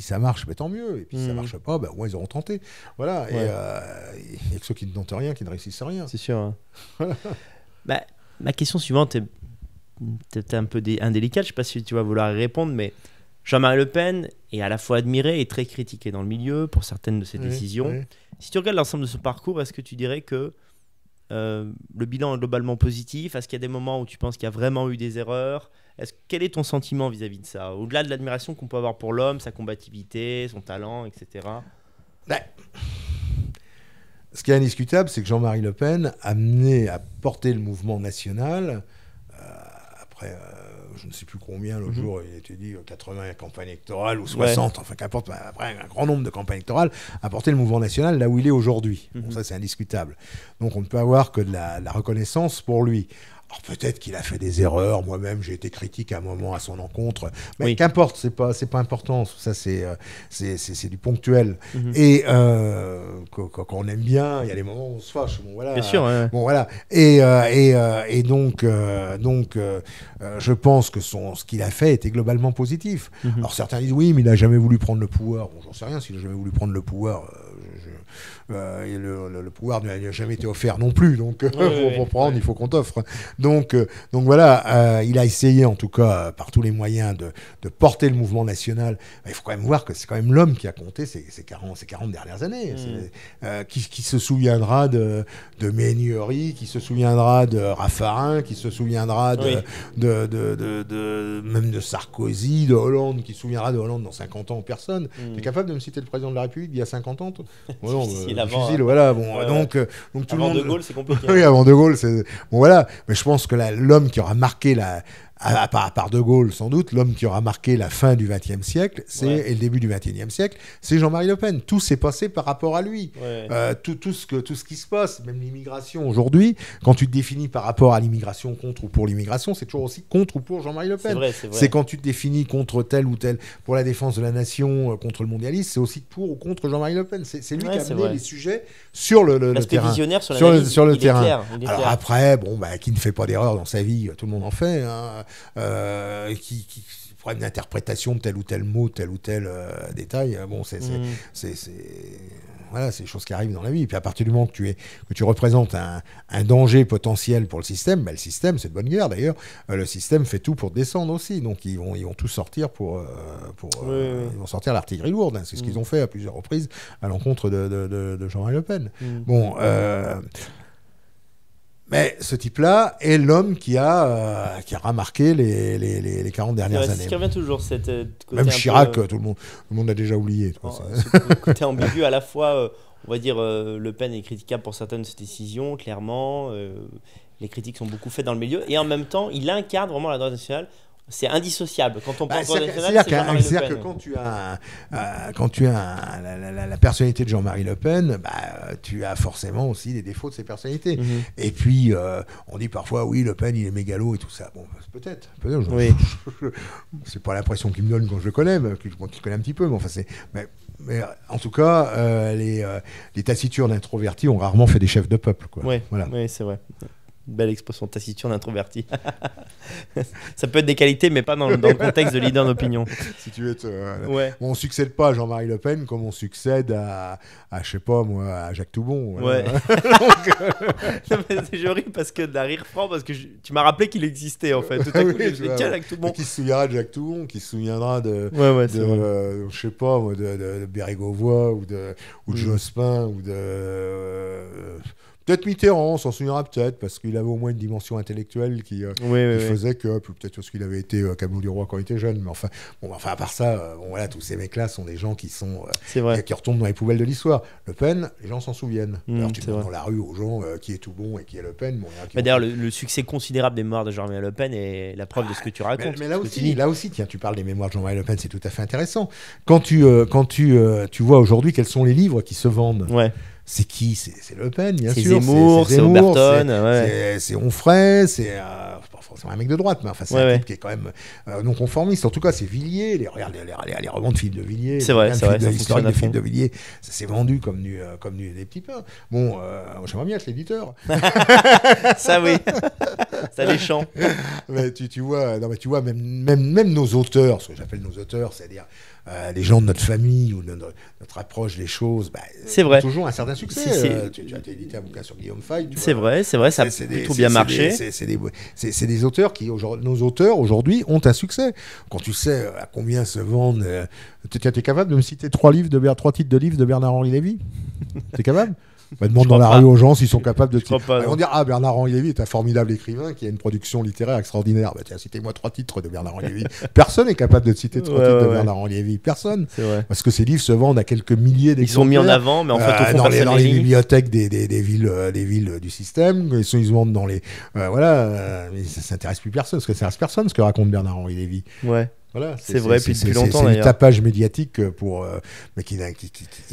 ça marche, bah, tant mieux. Et puis si ça ne marche pas, bah, au moins ils auront tenté. Voilà. Et il n'y a que ceux qui ne tentent rien, qui ne réussissent rien. C'est sûr. Bah, ma question suivante est peut-être un peu indélicate. Je ne sais pas si tu vas vouloir y répondre, mais Jean-Marie Le Pen est à la fois admiré et très critiqué dans le milieu pour certaines de ses décisions. Oui. Si tu regardes l'ensemble de ce parcours, est-ce que tu dirais que le bilan est globalement positif? Est-ce qu'il y a des moments où tu penses qu'il y a vraiment eu des erreurs? Quel est ton sentiment vis-à-vis de ça? Au-delà de l'admiration qu'on peut avoir pour l'homme, sa combativité, son talent, etc. Ce qui est indiscutable, c'est que Jean-Marie Le Pen a mené à porter le mouvement national après... je ne sais plus combien, l'autre jour, il était dit 80 campagnes électorales ou 60, enfin qu'importe, après un grand nombre de campagnes électorales, a porté le mouvement national là où il est aujourd'hui. Bon, ça, c'est indiscutable. Donc, on ne peut avoir que de la reconnaissance pour lui. Alors, peut-être qu'il a fait des erreurs. Moi-même, j'ai été critique à un moment à son encontre. Mais qu'importe, c'est pas important. Ça, c'est du ponctuel. Et quand on aime bien, il y a des moments où on se fâche. Bon, voilà. Bien sûr. Bon, voilà. Et donc, je pense que ce qu'il a fait était globalement positif. Alors, certains disent oui, mais il n'a jamais voulu prendre le pouvoir. Bon, j'en sais rien s'il n'a jamais voulu prendre le pouvoir. Et le pouvoir ne lui a jamais été offert non plus, donc pour prendre, il faut qu'on t'offre. Donc voilà, il a essayé en tout cas par tous les moyens de porter le mouvement national. Il faut quand même voir que c'est quand même l'homme qui a compté ces 40 dernières années. Qui se souviendra de Méhaignerie, qui se souviendra de Raffarin, qui se souviendra même de Sarkozy, de Hollande, qui se souviendra de Hollande dans 50 ans? Personne. Tu es capable de me citer le président de la République il y a 50 ans? Difficile, voilà. Bon, donc tout le monde. Avant De Gaulle, c'est compliqué. Oui, avant De Gaulle, c'est bon, voilà. Mais je pense que l'homme qui aura marqué à part De Gaulle, sans doute, l'homme qui aura marqué la fin du XXe siècle et le début du XXIe siècle, c'est Jean-Marie Le Pen. Tout s'est passé par rapport à lui. Tout ce qui se passe, même l'immigration aujourd'hui, quand tu te définis par rapport à l'immigration, contre ou pour l'immigration, c'est toujours aussi contre ou pour Jean-Marie Le Pen. C'est vrai. C'est quand tu te définis contre tel ou tel, pour la défense de la nation, contre le mondialisme, c'est aussi pour ou contre Jean-Marie Le Pen. C'est lui qui a amené les sujets sur le terrain. Visionnaire sur le terrain. Clair, alors après, qui ne fait pas d'erreur dans sa vie, tout le monde en fait. Qui fera une interprétation de tel ou tel mot, tel ou tel détail. Bon, voilà, c'est des choses qui arrivent dans la vie. Et puis à partir du moment que tu représentes un danger potentiel pour le système, le système, c'est de bonne guerre d'ailleurs, le système fait tout pour te descendre aussi. Donc ils vont tous sortir ils vont sortir l'artillerie lourde. C'est ce qu'ils ont fait à plusieurs reprises à l'encontre de Jean-Marie Le Pen. Bon. Mais ce type-là est l'homme qui a remarqué les 40 dernières années. C'est ce qui revient toujours, cette côté même Chirac, tout le monde a déjà oublié. Ce côté ambigu, à la fois, on va dire, Le Pen est critiquable pour certaines de ses décisions, clairement. Les critiques sont beaucoup faites dans le milieu. Et en même temps, il incarne vraiment la droite nationale. C'est indissociable. Quand on pense droite nationale, c'est Jean-Marie Le Pen. C'est-à-dire que quand tu as la personnalité de Jean-Marie Le Pen, tu as forcément aussi des défauts de ses personnalités. Et puis, on dit parfois, oui, Le Pen, il est mégalo et tout ça. Bon, peut-être. C'est pas l'impression qu'il me donne quand je le connais, quand je le connais un petit peu. Mais enfin, mais en tout cas, les taciturnes introvertis ont rarement fait des chefs de peuple. Oui, c'est vrai. Belle expression, taciturne introverti. Ça peut être des qualités, mais pas dans le contexte de leader d'opinion. Si tu veux on ne succède pas à Jean-Marie Le Pen comme on succède à je sais pas moi, à Jacques Toubon. Ouais. Je ris parce que d'un rire franc, parce que tu m'as rappelé qu'il existait en fait. Tout à coup, tiens, Jacques Toubon. Qui se souviendra de Jacques Toubon, qui se souviendra de je sais pas moi, de Bérégovoy ou de Jospin ou de Peut-être Mitterrand, on s'en souviendra peut-être, parce qu'il avait au moins une dimension intellectuelle qui faisait que, peut-être parce qu'il avait été Camelot du Roi quand il était jeune, mais enfin, à part ça, voilà, tous ces mecs-là sont des gens qui retombent dans les poubelles de l'histoire. Le Pen, les gens s'en souviennent. Alors tu demandes dans la rue aux gens qui est tout bon et qui est Le Pen. D'ailleurs, le succès considérable des mémoires de Jean-Marie Le Pen est la preuve de ce que tu racontes. Mais là aussi, tiens, tu parles des mémoires de Jean-Marie Le Pen, c'est tout à fait intéressant. Quand tu vois aujourd'hui quels sont les livres qui se vendent. Ouais. C'est qui? C'est Le Pen, bien sûr. C'est Zemmour, c'est Oberton. C'est Onfray, c'est pas forcément un mec de droite, mais enfin, c'est un type qui est quand même non conformiste. En tout cas, c'est Villiers. Les romans de films de Villiers. C'est vrai, l'historique des films de Villiers, ça s'est vendu comme des petits pains. Bon, j'aimerais bien être l'éditeur. Ça, oui. Ça les chante. Mais tu vois, même nos auteurs, ce que j'appelle nos auteurs, c'est-à-dire les gens de notre famille ou de notre approche des choses, c'est vrai. Toujours un certain succès. Tu as édité un bouquin sur Guillaume Fay. C'est vrai, ça a plutôt bien marché. C'est des auteurs nos auteurs aujourd'hui ont un succès. Quand tu sais à combien se vendent, tu es capable de me citer 3 titres de livres de Bernard-Henri Lévy? Tu es capable? On demande dans la rue aux gens s'ils sont capables de... Ils vont dire, Bernard-Henri Lévy est un formidable écrivain qui a une production littéraire extraordinaire. Tiens, citez-moi 3 titres de Bernard-Henri Lévy. Personne n'est capable de citer 3 titres de Bernard-Henri Lévy. Personne. Parce que ces livres se vendent à quelques milliers d'exemplaires. Ils sont mis en avant, mais en fait, au fond, dans les bibliothèques des villes du système. Ils se vendent dans les... mais ça s'intéresse plus personne. Parce que ça intéresse personne ce que raconte Bernard-Henri Lévy. Ouais. Voilà, c'est vrai, puis depuis longtemps c'est un tapage médiatique pour mais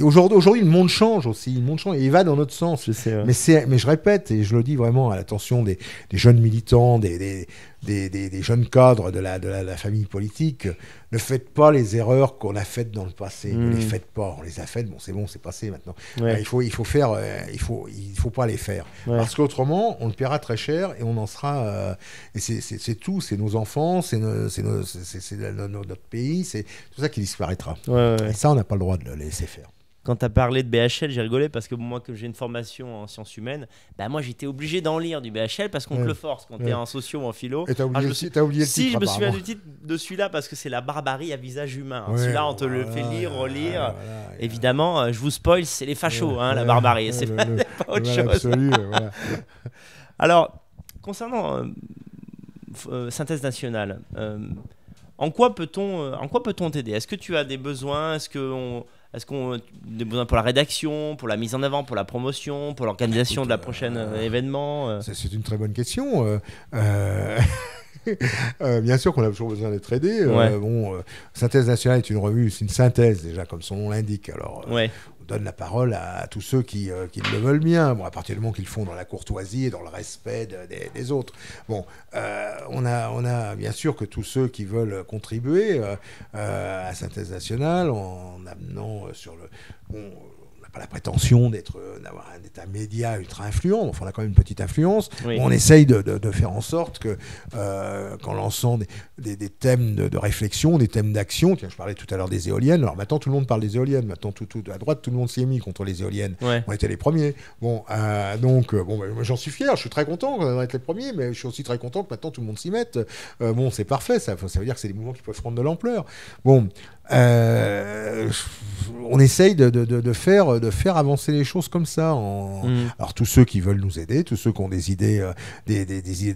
aujourd'hui le monde change aussi, et il va dans notre sens. Mais je répète et je le dis vraiment à l'attention des jeunes militants, des jeunes cadres de la famille politique, ne faites pas les erreurs qu'on a faites dans le passé. Ne les faites pas. On les a faites, c'est passé maintenant. Il faut pas les faire. Parce qu'autrement, on le paiera très cher et on en sera... et c'est tout, c'est nos enfants, c'est notre pays, c'est tout ça qui disparaîtra. Et ça, on n'a pas le droit de le laisser faire. Quand tu as parlé de BHL, j'ai rigolé parce que moi, que j'ai une formation en sciences humaines, moi j'étais obligé d'en lire du BHL parce qu'on te le force quand tu es en socio ou en philo. Et t'as oublié le titre. Si, je me souviens du titre de celui-là parce que c'est la barbarie à visage humain. Celui-là, on te le fait lire, relire. Évidemment, je vous spoil, c'est les fachos, la barbarie. C'est pas autre chose. Absolu, Alors, concernant Synthèse nationale, en quoi peut-on t'aider? Est-ce que tu as des besoins? Est-ce qu'on a des besoins pour la rédaction, pour la mise en avant, pour la promotion, pour l'organisation de la prochaine événement? C'est une très bonne question. Bien sûr qu'on a toujours besoin d'être aidé. Synthèse nationale est une revue, c'est une synthèse déjà, comme son nom l'indique. Alors, on donne la parole à tous ceux qui le veulent bien. Bon, à partir du moment qu'ils le font dans la courtoisie et dans le respect des autres. Bon, on a bien sûr que tous ceux qui veulent contribuer à Synthèse nationale en amenant sur le... on n'a pas la prétention d'être un média ultra influent, enfin on a quand même une petite influence. On essaye de faire en sorte que qu'en lançant des thèmes de réflexion, des thèmes d'action, tiens, je parlais tout à l'heure des éoliennes, alors maintenant tout le monde parle des éoliennes, maintenant tout à droite tout le monde s'est mis contre les éoliennes, on était les premiers. Bon, donc j'en suis fier, je suis très content d'être les premiers, mais je suis aussi très content que maintenant tout le monde s'y mette. C'est parfait, ça veut dire que c'est des mouvements qui peuvent prendre de l'ampleur. Bon, on essaye de faire avancer les choses comme ça. Alors tous ceux qui veulent nous aider, tous ceux qui ont des idées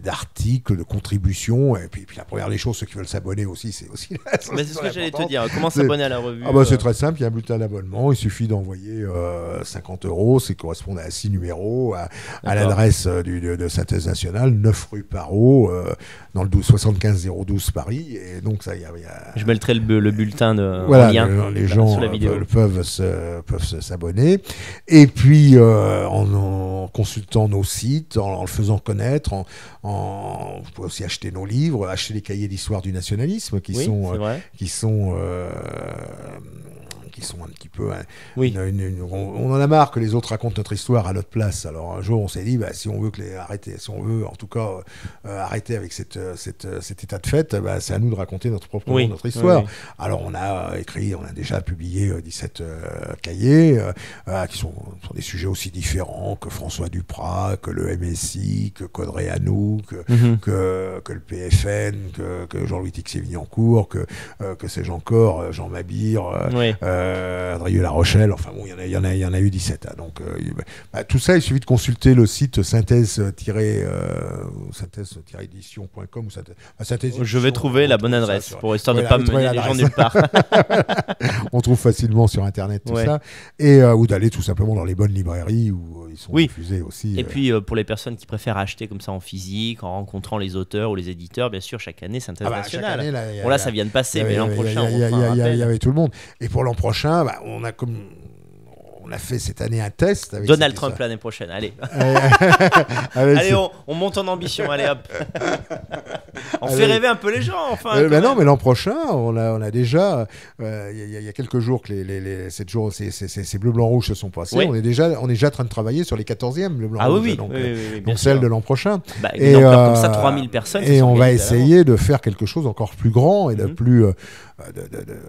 d'articles, de contributions, et puis la première des choses, ceux qui veulent s'abonner aussi, c'est aussi. Mais c'est ce que j'allais te dire. Comment s'abonner à la revue? C'est très simple. Il y a un bulletin d'abonnement. Il suffit d'envoyer 50 €. C'est correspond à 6 numéros à l'adresse de Synthèse nationale, 9 rue Parrot, dans le 75 012 Paris. Et donc ça, je mettrai le bulletin en lien. Les gens peuvent s'abonner. Et puis en consultant nos sites, en le faisant connaître, vous pouvez aussi acheter nos livres, acheter les cahiers d'histoire du nationalisme qui sont un petit peu... on en a marre que les autres racontent notre histoire à notre place. Alors un jour, on s'est dit, si on veut en tout cas arrêter avec cet état de fait, c'est à nous de raconter notre histoire. Alors on a déjà publié 17 cahiers qui sont des sujets aussi différents que François Duprat, que le MSI, que Caudray Hanou, que le PFN, que Jean-Louis Tixier-Vignancourt, que sais-je encore, Jean Mabir, Andrieux-La Rochelle, enfin bon, il y en a eu 17. Hein, donc tout ça, il suffit de consulter le site synthèse-édition.com. Je vais trouver la bonne adresse pour histoire de ne pas mener les gens nulle part. On trouve facilement sur Internet tout ça. Et, ou d'aller tout simplement dans les bonnes librairies où ils sont diffusés aussi. Et puis pour les personnes qui préfèrent acheter comme ça en physique, en rencontrant les auteurs ou les éditeurs, bien sûr, chaque année, Synthèse nationale. Là, ça vient de passer, mais l'an prochain, il y avait tout le monde. Et pour l'an prochain, on a fait cette année un test. Avec Donald Trump l'année prochaine, allez. Allez, on monte en ambition, allez hop. On fait rêver un peu les gens, enfin. Non, mais l'an prochain, on a déjà, il y a quelques jours que ces Bleu, Blanc, Rouge se sont passés. On est déjà en train de travailler sur les 14e Bleu, Blanc, Rouge. Donc celle de l'an prochain. Et comme ça, 3000 personnes. Et on va essayer de faire quelque chose encore plus grand et de plus...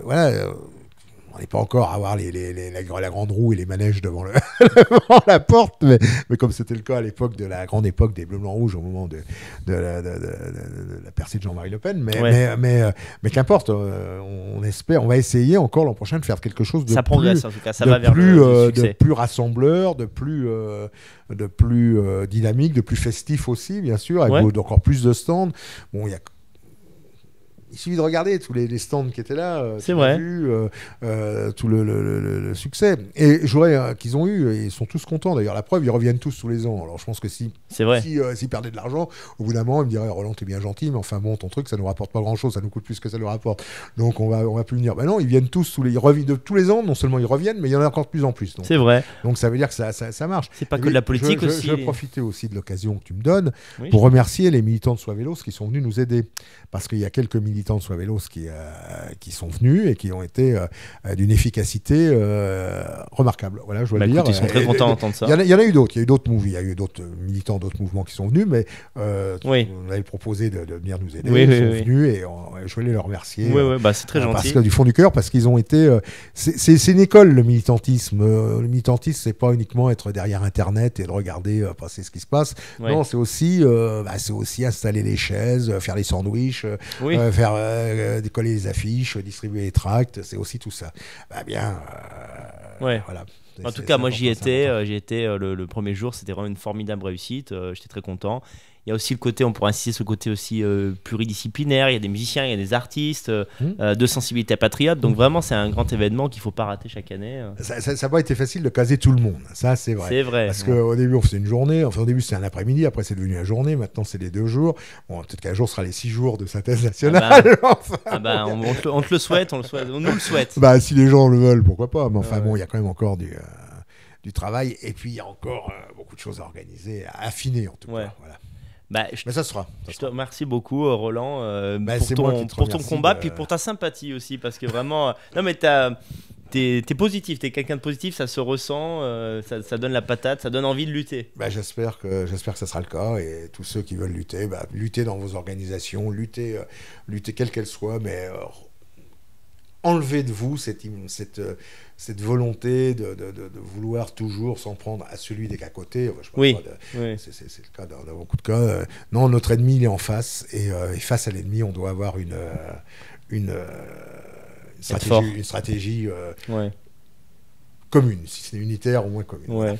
voilà... On n'est pas encore à avoir la grande roue et les manèges devant la porte, mais comme c'était le cas à l'époque de la grande époque des Bleus, Blancs, Rouges, au moment de la percée de Jean-Marie Le Pen. Mais qu'importe, on espère, on va essayer encore l'an prochain de faire quelque chose de ça progresse, en tout cas, ça va vers le succès. De plus rassembleur, de plus dynamique, de plus festif aussi, bien sûr, avec encore plus de stands. Bon, il suffit de regarder tous les stands qui étaient là. C'est vrai. Tout le succès. Et je voudrais qu'ils ont eu, et ils sont tous contents d'ailleurs. La preuve, ils reviennent tous les ans. Alors je pense que s'ils perdaient de l'argent, au bout d'un moment, ils me diraient Roland, t'es bien gentil, mais enfin bon, ton truc, ça nous rapporte pas grand chose, ça nous coûte plus que ça nous rapporte. Donc on va plus venir. Ben non, ils viennent tous tous les ans, non seulement ils reviennent, mais il y en a encore de plus en plus. C'est vrai. Donc ça veut dire que ça marche. C'est pas que de la politique aussi. Je vais profiter aussi de l'occasion que tu me donnes pour remercier les militants de Sois Vélos qui sont venus nous aider. Parce qu'il y a quelques militants de Sois Vélos qui sont venus et qui ont été d'une efficacité remarquable. Voilà, je dois le dire. Écoute, ils sont très contents d'entendre ça. Il y en a eu d'autres. Il y a eu d'autres militants, d'autres mouvements qui sont venus, mais on avait proposé de venir nous aider. Ils sont venus et je voulais les remercier. C'est très gentil. Parce que du fond du cœur, parce qu'ils ont été. C'est une école, le militantisme. Le militantisme, c'est pas uniquement être derrière Internet et de regarder passer ce qui se passe. Non, c'est aussi installer les chaises, faire les sandwichs, faire décoller les affiches, distribuer les tracts, c'est aussi tout ça. Voilà. En tout cas, moi j'y étais le premier jour, c'était vraiment une formidable réussite, j'étais très content. Il y a aussi le côté, on pourrait insister sur le côté aussi pluridisciplinaire, il y a des musiciens, il y a des artistes, de sensibilité patriote, donc vraiment c'est un grand événement qu'il ne faut pas rater chaque année. Ça n'a pas été facile de caser tout le monde, ça c'est vrai. C'est vrai. Parce qu'au début on faisait une journée, enfin au début c'était un après-midi, après c'est devenu la journée, maintenant c'est les 2 jours. Bon, peut-être qu'un jour ce sera les 6 jours de Synthèse nationale. On te le souhaite, on nous le souhaite. Si les gens le veulent, pourquoi pas, mais enfin bon, il y a quand même encore du travail, et puis il y a encore beaucoup de choses à organiser, à affiner en tout cas. Voilà. Mais ça sera. Je te remercie beaucoup, Roland, pour ton combat, puis pour ta sympathie aussi, parce que vraiment, non mais t'es positif, t'es quelqu'un de positif, ça se ressent, ça donne la patate, ça donne envie de lutter. J'espère que ça sera le cas, et tous ceux qui veulent lutter, lutter dans vos organisations, lutter quelle qu'elle soit, mais enlevez de vous cette volonté de vouloir toujours s'en prendre à celui des qu'à côté. C'est le cas dans beaucoup de cas. Non, notre ennemi il est en face, et face à l'ennemi on doit avoir une stratégie commune, si c'est unitaire au moins commune.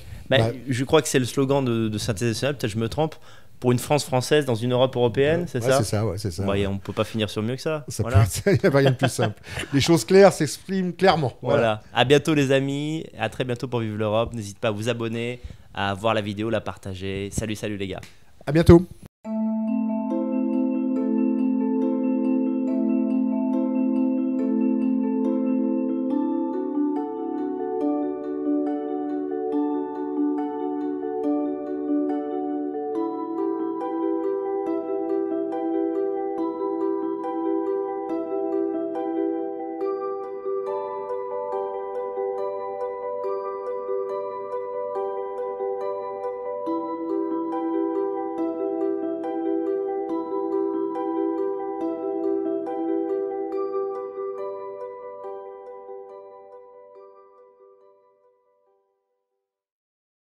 Je crois que c'est le slogan de Synthèse nationale, peut-être je me trompe. Pour une France française dans une Europe européenne, c'est ça ? C'est ça. On ne peut pas finir sur mieux que ça. Il n'y a pas rien de plus simple. Les choses claires s'expriment clairement. Voilà. À bientôt les amis. À très bientôt pour Vive l'Europe. N'hésitez pas à vous abonner, à voir la vidéo, la partager. Salut les gars. À bientôt.